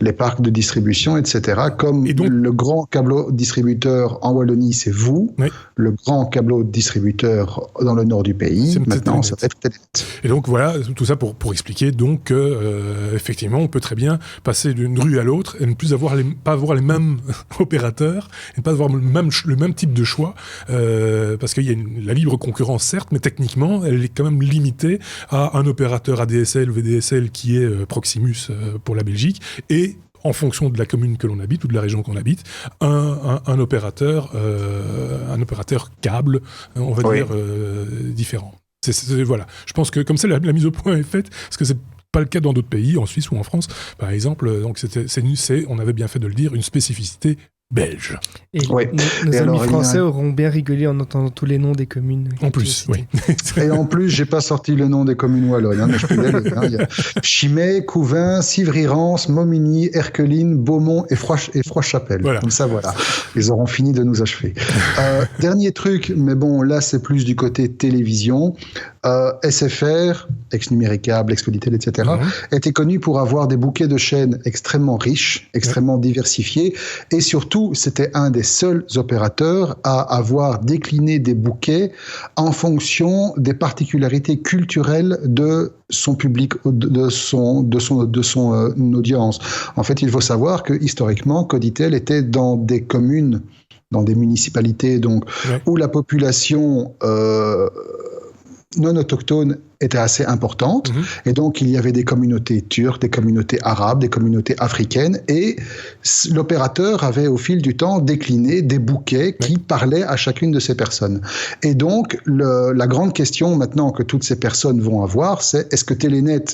les parcs de distribution, etc. Comme donc, le grand câbleau distributeur en Wallonie, c'est vous. Oui. Le grand câbleau distributeur dans le nord du pays, maintenant, ça va être Telenet. Et donc voilà, tout ça pour expliquer donc effectivement, on peut très bien passer d'une rue à l'autre et ne plus pas avoir les mêmes opérateurs et ne pas avoir le même type de choix parce qu'il y a la libre concurrence, certes, mais techniquement, elle est quand même limitée à un opérateur ADSL ou VDSL qui est Proximus pour la Belgique et en fonction de la commune que l'on habite ou de la région qu'on habite, un opérateur câble, on va dire, différent. Voilà. Je pense que comme ça, la mise au point est faite, parce que c'est pas le cas dans d'autres pays, en Suisse ou en France, par exemple. Donc on avait bien fait de le dire, une spécificité belge. Et nos amis français auront bien rigolé en entendant tous les noms des communes. En plus, oui. Et en plus, j'ai pas sorti le nom des communes wallonnes, mais je peux y aller. Il y a Chimay, Couvin, Civry-Rance, Momigny, Erqueline, Beaumont et Froidchapelle. Voilà. Comme ça, voilà. Ils auront fini de nous achever. Dernier truc, mais bon, là, c'est plus du côté télévision. SFR, ex-numéricable, ex-Poditel, etc., était connu pour avoir des bouquets de chaînes extrêmement riches, extrêmement diversifiés, et surtout, c'était un des seuls opérateurs à avoir décliné des bouquets en fonction des particularités culturelles de son public, de son audience. En fait, il faut savoir que historiquement, Poditel était dans des communes, dans des municipalités, donc où la population non autochtones était assez importante, et donc il y avait des communautés turques, des communautés arabes, des communautés africaines, et l'opérateur avait au fil du temps décliné des bouquets qui parlaient à chacune de ces personnes. Et donc la grande question maintenant que toutes ces personnes vont avoir, c'est est-ce que Telenet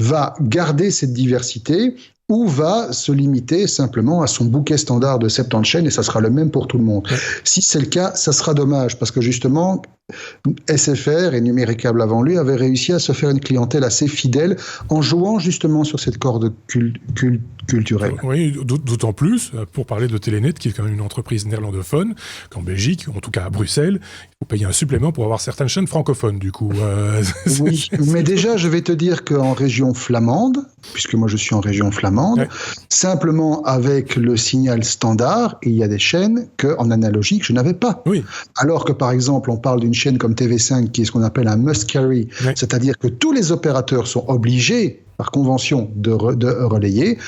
va garder cette diversité ou va se limiter simplement à son bouquet standard de 70 chaînes et ça sera le même pour tout le monde. Si c'est le cas, ça sera dommage parce que justement, SFR et Numéricable avant lui avaient réussi à se faire une clientèle assez fidèle en jouant justement sur cette corde culturelle. Oui, d'autant plus, pour parler de Telenet, qui est quand même une entreprise néerlandophone, qu'en Belgique, en tout cas à Bruxelles, il faut payer un supplément pour avoir certaines chaînes francophones, du coup. Oui, mais déjà, je vais te dire qu'en région flamande, puisque moi je suis en région flamande, simplement avec le signal standard, il y a des chaînes qu'en analogique, je n'avais pas. Oui. Alors que par exemple, on parle d'une chaîne comme TV5 qui est ce qu'on appelle un must carry, c'est-à-dire que tous les opérateurs sont obligés par convention de relayer.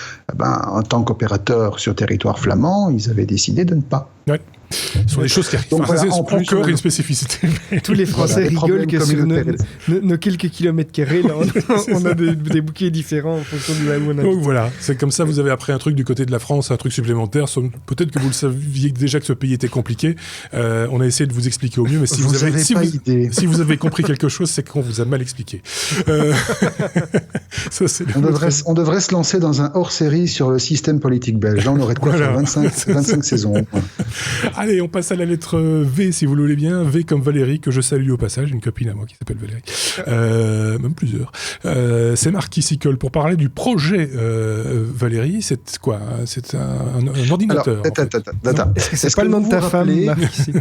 En tant qu'opérateur sur territoire flamand, ils avaient décidé de ne pas. Oui. Ce sont des choses qui arrivent. Donc, voilà, c'est en plus, encore une spécificité. Tous les Français rigolent que sur nos quelques kilomètres carrés, là, on a des bouquets différents en fonction de là où on habite. Donc voilà, c'est comme ça, vous avez appris un truc du côté de la France, un truc supplémentaire. Peut-être que vous le saviez déjà que ce pays était compliqué. On a essayé de vous expliquer au mieux, mais si vous avez compris quelque chose, c'est qu'on vous a mal expliqué. Ça, on devrait se lancer dans un hors-série sur le système politique belge. Là, on aurait de quoi faire 25 saisons. Allez, on passe à la lettre V, si vous le voulez bien. V comme Valérie, que je salue au passage, une copine à moi qui s'appelle Valérie. Même plusieurs. C'est Marc qui s'y colle pour parler du projet Valérie. C'est quoi? C'est un ordinateur. Alors, est-ce que c'est pas le nom de ta femme, Marc, ici?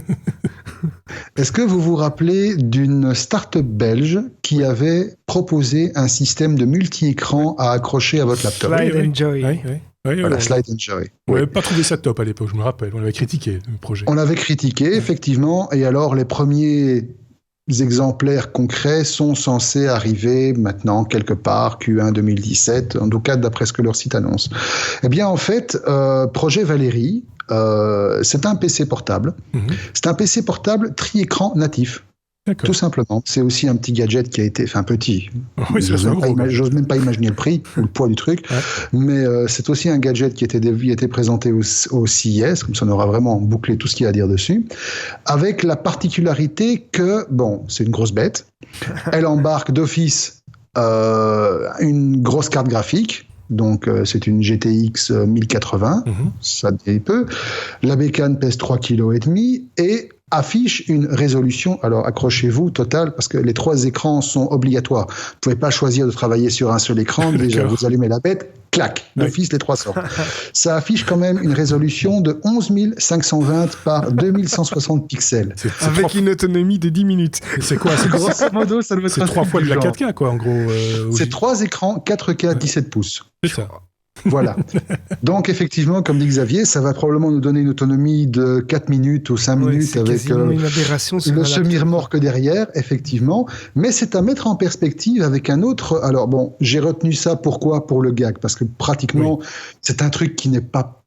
Est-ce que vous vous rappelez d'une start-up belge qui avait proposé un système de multi-écran à accrocher à votre laptop? Slide and Joy. Voilà, Slide and Joy. On n'avait pas trouvé ça top à l'époque, je me rappelle. On l'avait critiqué, le projet. On l'avait critiqué, effectivement. Et alors, les premiers exemplaires concrets sont censés arriver maintenant quelque part Q1 2017, en tout cas d'après ce que leur site annonce. Eh bien, en fait, projet Valérie, c'est un PC portable. C'est un PC portable tri-écran natif. D'accord. Tout simplement. C'est aussi un petit gadget qui a été... Enfin, petit. Oui, j'ose même pas imaginer le prix ou le poids du truc. Ouais. Mais c'est aussi un gadget qui a été présenté au CES, comme ça on aura vraiment bouclé tout ce qu'il y a à dire dessus, avec la particularité que, bon, c'est une grosse bête. Elle embarque d'office une grosse carte graphique. Donc, c'est une GTX 1080. Ça dit peu. La bécane pèse 3,5 kg et affiche une résolution, alors accrochez-vous, totale, parce que les 3 écrans sont obligatoires. Vous ne pouvez pas choisir de travailler sur un seul écran. Déjà, vous allumez la bête, clac, d'office, les 3 sortent. Ça affiche quand même une résolution de 11 520 par 2160 pixels. Avec une autonomie de 10 minutes. C'est quoi? Grosso modo, ça doit être 3 fois de la 4K, quoi, en gros. C'est 3 écrans 4K 17 pouces. C'est ça. Voilà. Donc, effectivement, comme dit Xavier, ça va probablement nous donner une autonomie de 4 minutes ou 5 minutes avec une aberration sur le semi-remorque derrière, effectivement. Mais c'est à mettre en perspective avec un autre... Alors, bon, j'ai retenu ça, pourquoi? Pour le gag, parce que pratiquement, c'est un truc qui n'est pas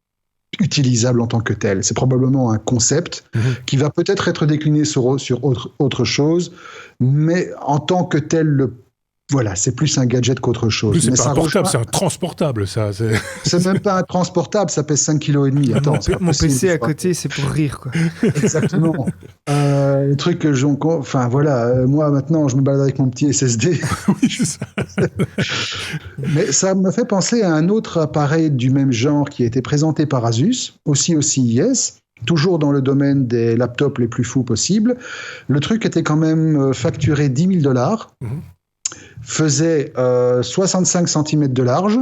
utilisable en tant que tel. C'est probablement un concept qui va peut-être être décliné sur autre chose, mais en tant que tel, voilà, c'est plus un gadget qu'autre chose. C'est pas un portable, c'est un transportable, ça. C'est même pas un transportable, ça pèse 5,5 kg. Attends, mon PC à côté, c'est pour rire, quoi. Exactement. Le truc que enfin, voilà, moi, maintenant, je me balade avec mon petit SSD. Oui, c'est ça. Mais ça me fait penser à un autre appareil du même genre qui a été présenté par Asus, aussi au CES. Toujours dans le domaine des laptops les plus fous possibles. Le truc était quand même facturé $10,000. Faisait 65 cm de large,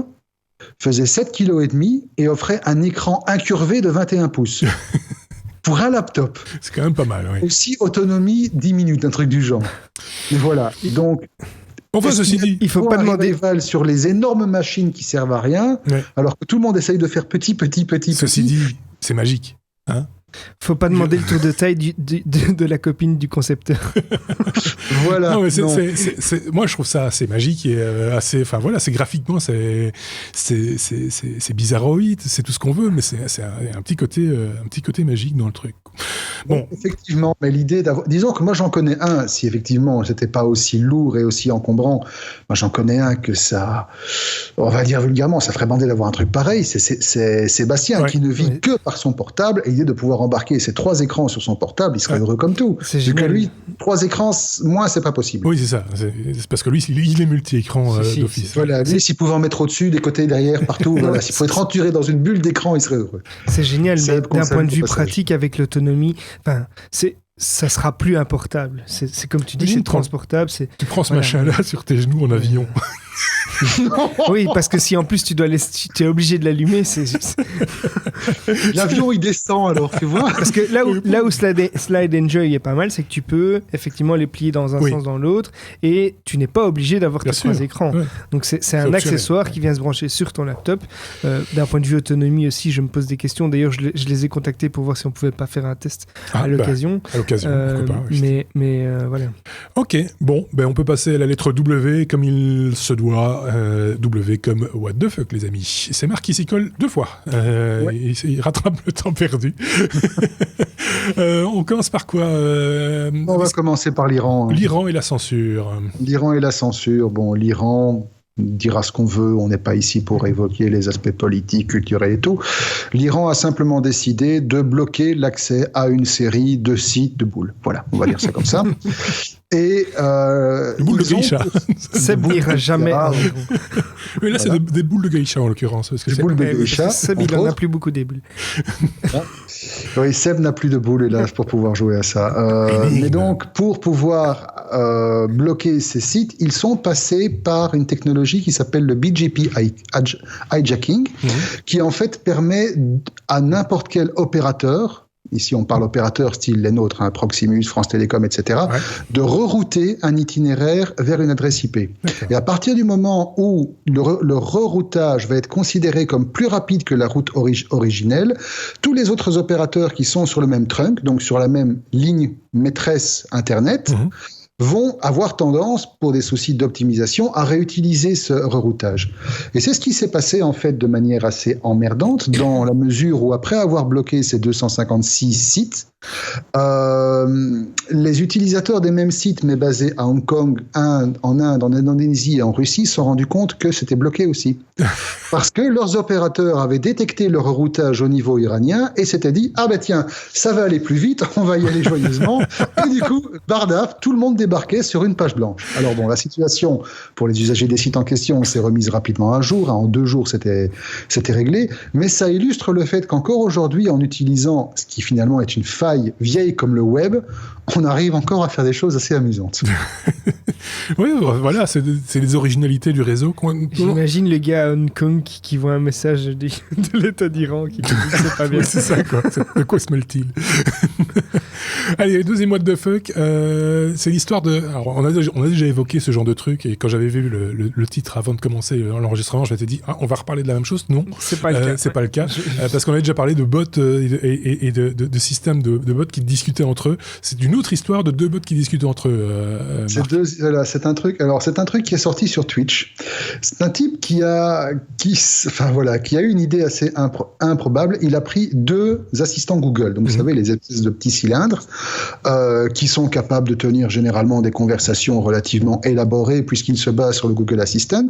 faisait 7,5 kg et offrait un écran incurvé de 21 pouces. Pour un laptop. C'est quand même pas mal, oui. Aussi, autonomie 10 minutes, un truc du genre. Et voilà. Donc, enfin, ceci dit, il faut pas demander sur les énormes machines qui servent à rien, alors que tout le monde essaye de faire petit. Ceci dit, c'est magique. Hein? Faut pas demander le tour de taille de la copine du concepteur. Voilà. Non, mais moi, je trouve ça assez magique et assez. Enfin voilà, c'est graphiquement, c'est bizarroïde, c'est tout ce qu'on veut, mais c'est un petit côté magique dans le truc. Bon, effectivement, mais l'idée d'avoir, disons que moi j'en connais un. Si effectivement c'était pas aussi lourd et aussi encombrant, moi j'en connais un que ça, on va dire vulgairement, ça ferait bander d'avoir un truc pareil. C'est Sébastien qui ne vit que par son portable. Et l'idée de pouvoir embarquer ces 3 écrans sur son portable, il serait heureux comme tout. Vu que lui, 3 écrans, moins c'est pas possible. Oui, c'est ça. C'est parce que lui, il est multi-écran d'office. Voilà, lui, s'il pouvait en mettre au-dessus, des côtés, derrière, partout, voilà, s'il pouvait être entouré dans une bulle d'écran, il serait heureux. C'est génial, mais d'un point de vue pratique, avec l'autonomie, enfin, ça sera plus un portable. C'est comme tu dis, c'est transportable. Tu prends ce machin-là sur tes genoux en avion. Oui, parce que si en plus tu es obligé de l'allumer, l'avion il descend alors, tu vois. Parce que là où Slide and Joy est pas mal, c'est que tu peux effectivement les plier dans un sens dans l'autre et tu n'es pas obligé d'avoir tes 3 écrans. Ouais. Donc c'est un accessoire qui vient se brancher sur ton laptop. D'un point de vue autonomie aussi, je me pose des questions. D'ailleurs, je les ai contactés pour voir si on pouvait pas faire un test à l'occasion. Pourquoi pas, mais voilà. Ok, bon, on peut passer à la lettre W comme il se doit. W comme what the fuck, les amis. C'est Marc qui s'y colle 2 fois. Il rattrape le temps perdu. On commence par quoi On va commencer par l'Iran. L'Iran et la censure. L'Iran et la censure. Bon, l'Iran dira ce qu'on veut, on n'est pas ici pour évoquer les aspects politiques, culturels et tout. L'Iran a simplement décidé de bloquer l'accès à une série de sites de boules. Voilà, on va dire ça comme ça. Et des boules de geisha. Seb n'ira jamais. Mais là, c'est des boules de geisha en l'occurrence. Parce que des boules de geisha. Seb, il n'en a plus beaucoup des boules. Oui, Seb n'a plus de boules, hélas, pour pouvoir jouer à ça. Mais donc, pour pouvoir bloquer ces sites, ils sont passés par une technologie qui s'appelle le BGP hijacking, qui en fait permet à n'importe quel opérateur, ici on parle opérateur style les nôtres, Proximus, France Télécom, etc., de rerouter un itinéraire vers une adresse IP. D'accord. Et à partir du moment où le reroutage va être considéré comme plus rapide que la route originelle, tous les autres opérateurs qui sont sur le même trunk, donc sur la même ligne maîtresse Internet, vont avoir tendance, pour des soucis d'optimisation, à réutiliser ce reroutage. Et c'est ce qui s'est passé, en fait, de manière assez emmerdante, dans la mesure où, après avoir bloqué ces 256 sites, les utilisateurs des mêmes sites, mais basés à Hong Kong, en Inde, en Indonésie et en Russie, se sont rendus compte que c'était bloqué aussi. Parce que leurs opérateurs avaient détecté le reroutage au niveau iranien et s'étaient dit « Ah ben tiens, ça va aller plus vite, on va y aller joyeusement. » Et du coup, bardaf, tout le monde débarquait sur une page blanche. Alors bon, la situation pour les usagers des sites en question s'est remise rapidement à jour. En 2 jours, c'était réglé. Mais ça illustre le fait qu'encore aujourd'hui, en utilisant ce qui finalement est une faille vieille comme le web, on arrive encore à faire des choses assez amusantes. Oui, voilà, c'est les originalités du réseau. J'imagine le gars à Hong Kong qui voit un message de l'État d'Iran qui dit que c'est pas bien. Oui, c'est ça, quoi. De quoi se mêle-t-il? Allez, deuxième what the fuck, c'est l'histoire de... Alors, on a déjà évoqué ce genre de truc, et quand j'avais vu le titre avant de commencer l'enregistrement, je m'étais dit, on va reparler de la même chose. Non, c'est pas le cas. C'est pas le cas, parce qu'on avait déjà parlé de bots et de systèmes de bots qui discutaient entre eux. C'est une autre histoire de 2 bots qui discutent entre eux. C'est un truc. Alors, c'est un truc qui est sorti sur Twitch. C'est un type qui a eu une idée assez improbable. Il a pris 2 assistants Google. Donc, vous savez, les espèces de petits cylindres qui sont capables de tenir généralement des conversations relativement élaborées puisqu'ils se basent sur le Google Assistant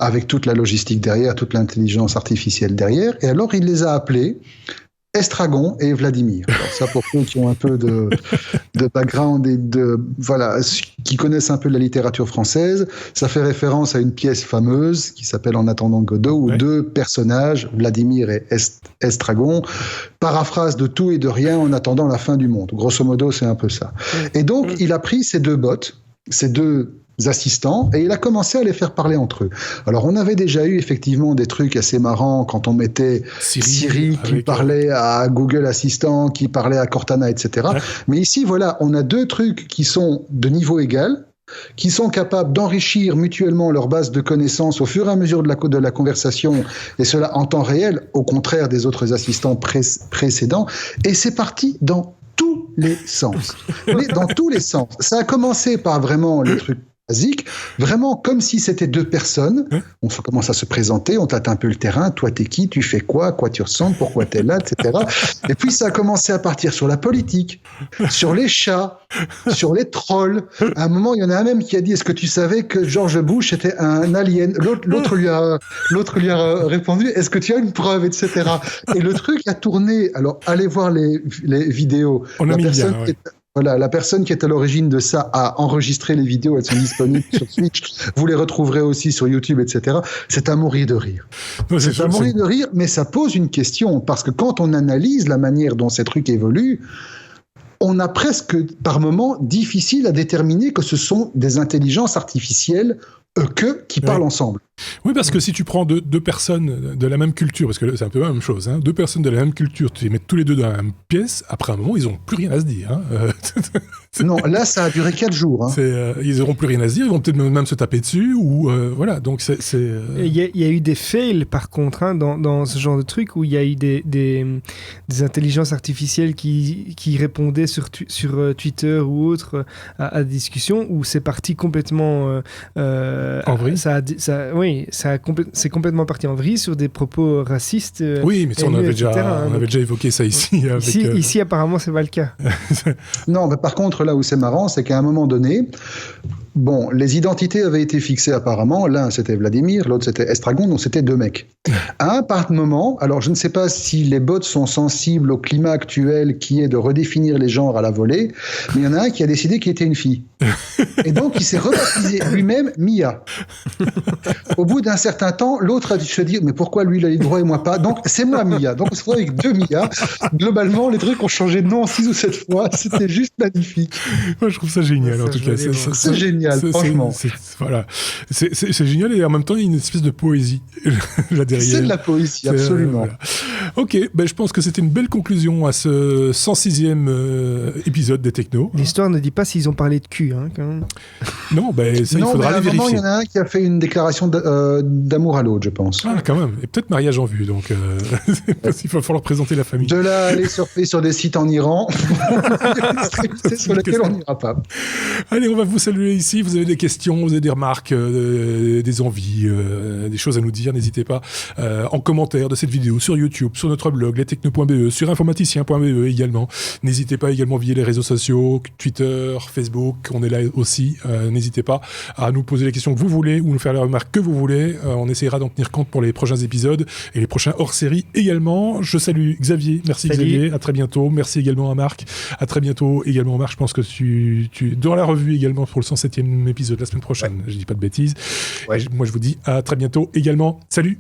avec toute la logistique derrière, toute l'intelligence artificielle derrière. Et alors, il les a appelés Estragon et Vladimir. Alors ça, pour ceux qui ont un peu de background et qui connaissent un peu la littérature française, ça fait référence à une pièce fameuse qui s'appelle En attendant Godot, où 2 personnages, Vladimir et Estragon, paraphrasent de tout et de rien en attendant la fin du monde. Grosso modo, c'est un peu ça. Et donc, il a pris ces 2 bots, ces 2 assistants, et il a commencé à les faire parler entre eux. Alors, on avait déjà eu effectivement des trucs assez marrants quand on mettait Siri qui parlait à Google Assistant, qui parlait à Cortana, etc. Ouais. Mais ici, voilà, on a 2 trucs qui sont de niveau égal, qui sont capables d'enrichir mutuellement leur base de connaissances au fur et à mesure de la conversation, et cela en temps réel, au contraire des autres assistants précédents. Et c'est parti dans tous les sens. Mais dans tous les sens. Ça a commencé par vraiment les trucs basique, vraiment comme si c'était 2 personnes. On commence à se présenter, on tâte un peu le terrain. Toi, t'es qui? Tu fais quoi? À quoi tu ressembles? Pourquoi t'es là? Etc. Et puis, ça a commencé à partir sur la politique, sur les chats, sur les trolls. À un moment, il y en a un même qui a dit: est-ce que tu savais que George Bush était un alien? L'autre lui a répondu: est-ce que tu as une preuve? Etc. Et le truc a tourné. Alors, allez voir les vidéos. La personne qui est à l'origine de ça a enregistré les vidéos, elles sont disponibles sur Twitch, vous les retrouverez aussi sur YouTube, etc. C'est à mourir de rire. C'est à mourir de rire, mais ça pose une question, parce que quand on analyse la manière dont ces trucs évoluent, on a presque, par moments, difficile à déterminer que ce sont des intelligences artificielles qui parlent ensemble. Oui, parce que si tu prends 2 personnes de la même culture, parce que c'est un peu la même chose, 2 personnes de la même culture, tu les mets tous les 2 dans la même pièce, après un moment, ils n'ont plus rien à se dire. Non, là, ça a duré 4 jours. Ils n'auront plus rien à se dire, ils vont peut-être même se taper dessus, ou voilà, donc c'est... Il y a eu des fails, par contre, dans ce genre de truc, où il y a eu des intelligences artificielles qui répondaient sur Twitter ou autre à des discussions, où c'est parti complètement... en vrille. Oui, Oui, c'est complètement parti en vrille sur des propos racistes. Oui, mais ça, on avait déjà évoqué ça ici. Ici, apparemment, c'est pas le cas. Non, mais par contre, là où c'est marrant, c'est qu'à un moment donné, bon, les identités avaient été fixées apparemment. L'un, c'était Vladimir, l'autre, c'était Estragon, donc c'était 2 mecs. À un part moment, alors je ne sais pas si les bots sont sensibles au climat actuel qui est de redéfinir les genres à la volée, mais il y en a un qui a décidé qu'il était une fille. Et donc, il s'est rebaptisé lui-même Mia. Au bout d'un certain temps, l'autre a dû se dire, mais pourquoi lui, il a les droits et moi pas? Donc, c'est moi Mia. Donc, on se retrouve avec 2 Mia. Globalement, les trucs ont changé de nom 6 ou 7 fois. C'était juste magnifique. Moi, je trouve ça génial, en tout cas. C'est génial, franchement. Voilà. C'est génial, et en même temps, il y a une espèce de poésie là derrière. C'est de la poésie, absolument. Voilà. Ok, je pense que c'était une belle conclusion à ce 106e épisode des Technos. L'histoire ne dit pas s'ils ont parlé de cul, quand même. Non, ça, il faudra aller vérifier. Il y en a un qui a fait une déclaration d'amour à l'autre, je pense. Ah, quand même. Et peut-être mariage en vue, donc parce qu'il va falloir présenter la famille. De là à aller surfer sur des sites en Iran, sur lesquels on n'ira pas. Allez, on va vous saluer ici. Vous avez des questions, vous avez des remarques, des envies, des choses à nous dire, n'hésitez pas en commentaire de cette vidéo sur YouTube, sur notre blog lestechno.be, sur informaticien.be également. N'hésitez pas également via les réseaux sociaux, Twitter, Facebook, on est là aussi. N'hésitez pas à nous poser les questions que vous voulez ou nous faire les remarques que vous voulez. On essaiera d'en tenir compte pour les prochains épisodes et les prochains hors-série également. Je salue Xavier. Merci. Salut. Xavier. À très bientôt. Merci également à Marc. À très bientôt également Marc. Je pense que tu dans la revue également pour le 107e épisode la semaine prochaine. Ouais. Je dis pas de bêtises. Ouais. Moi je vous dis à très bientôt également. Salut.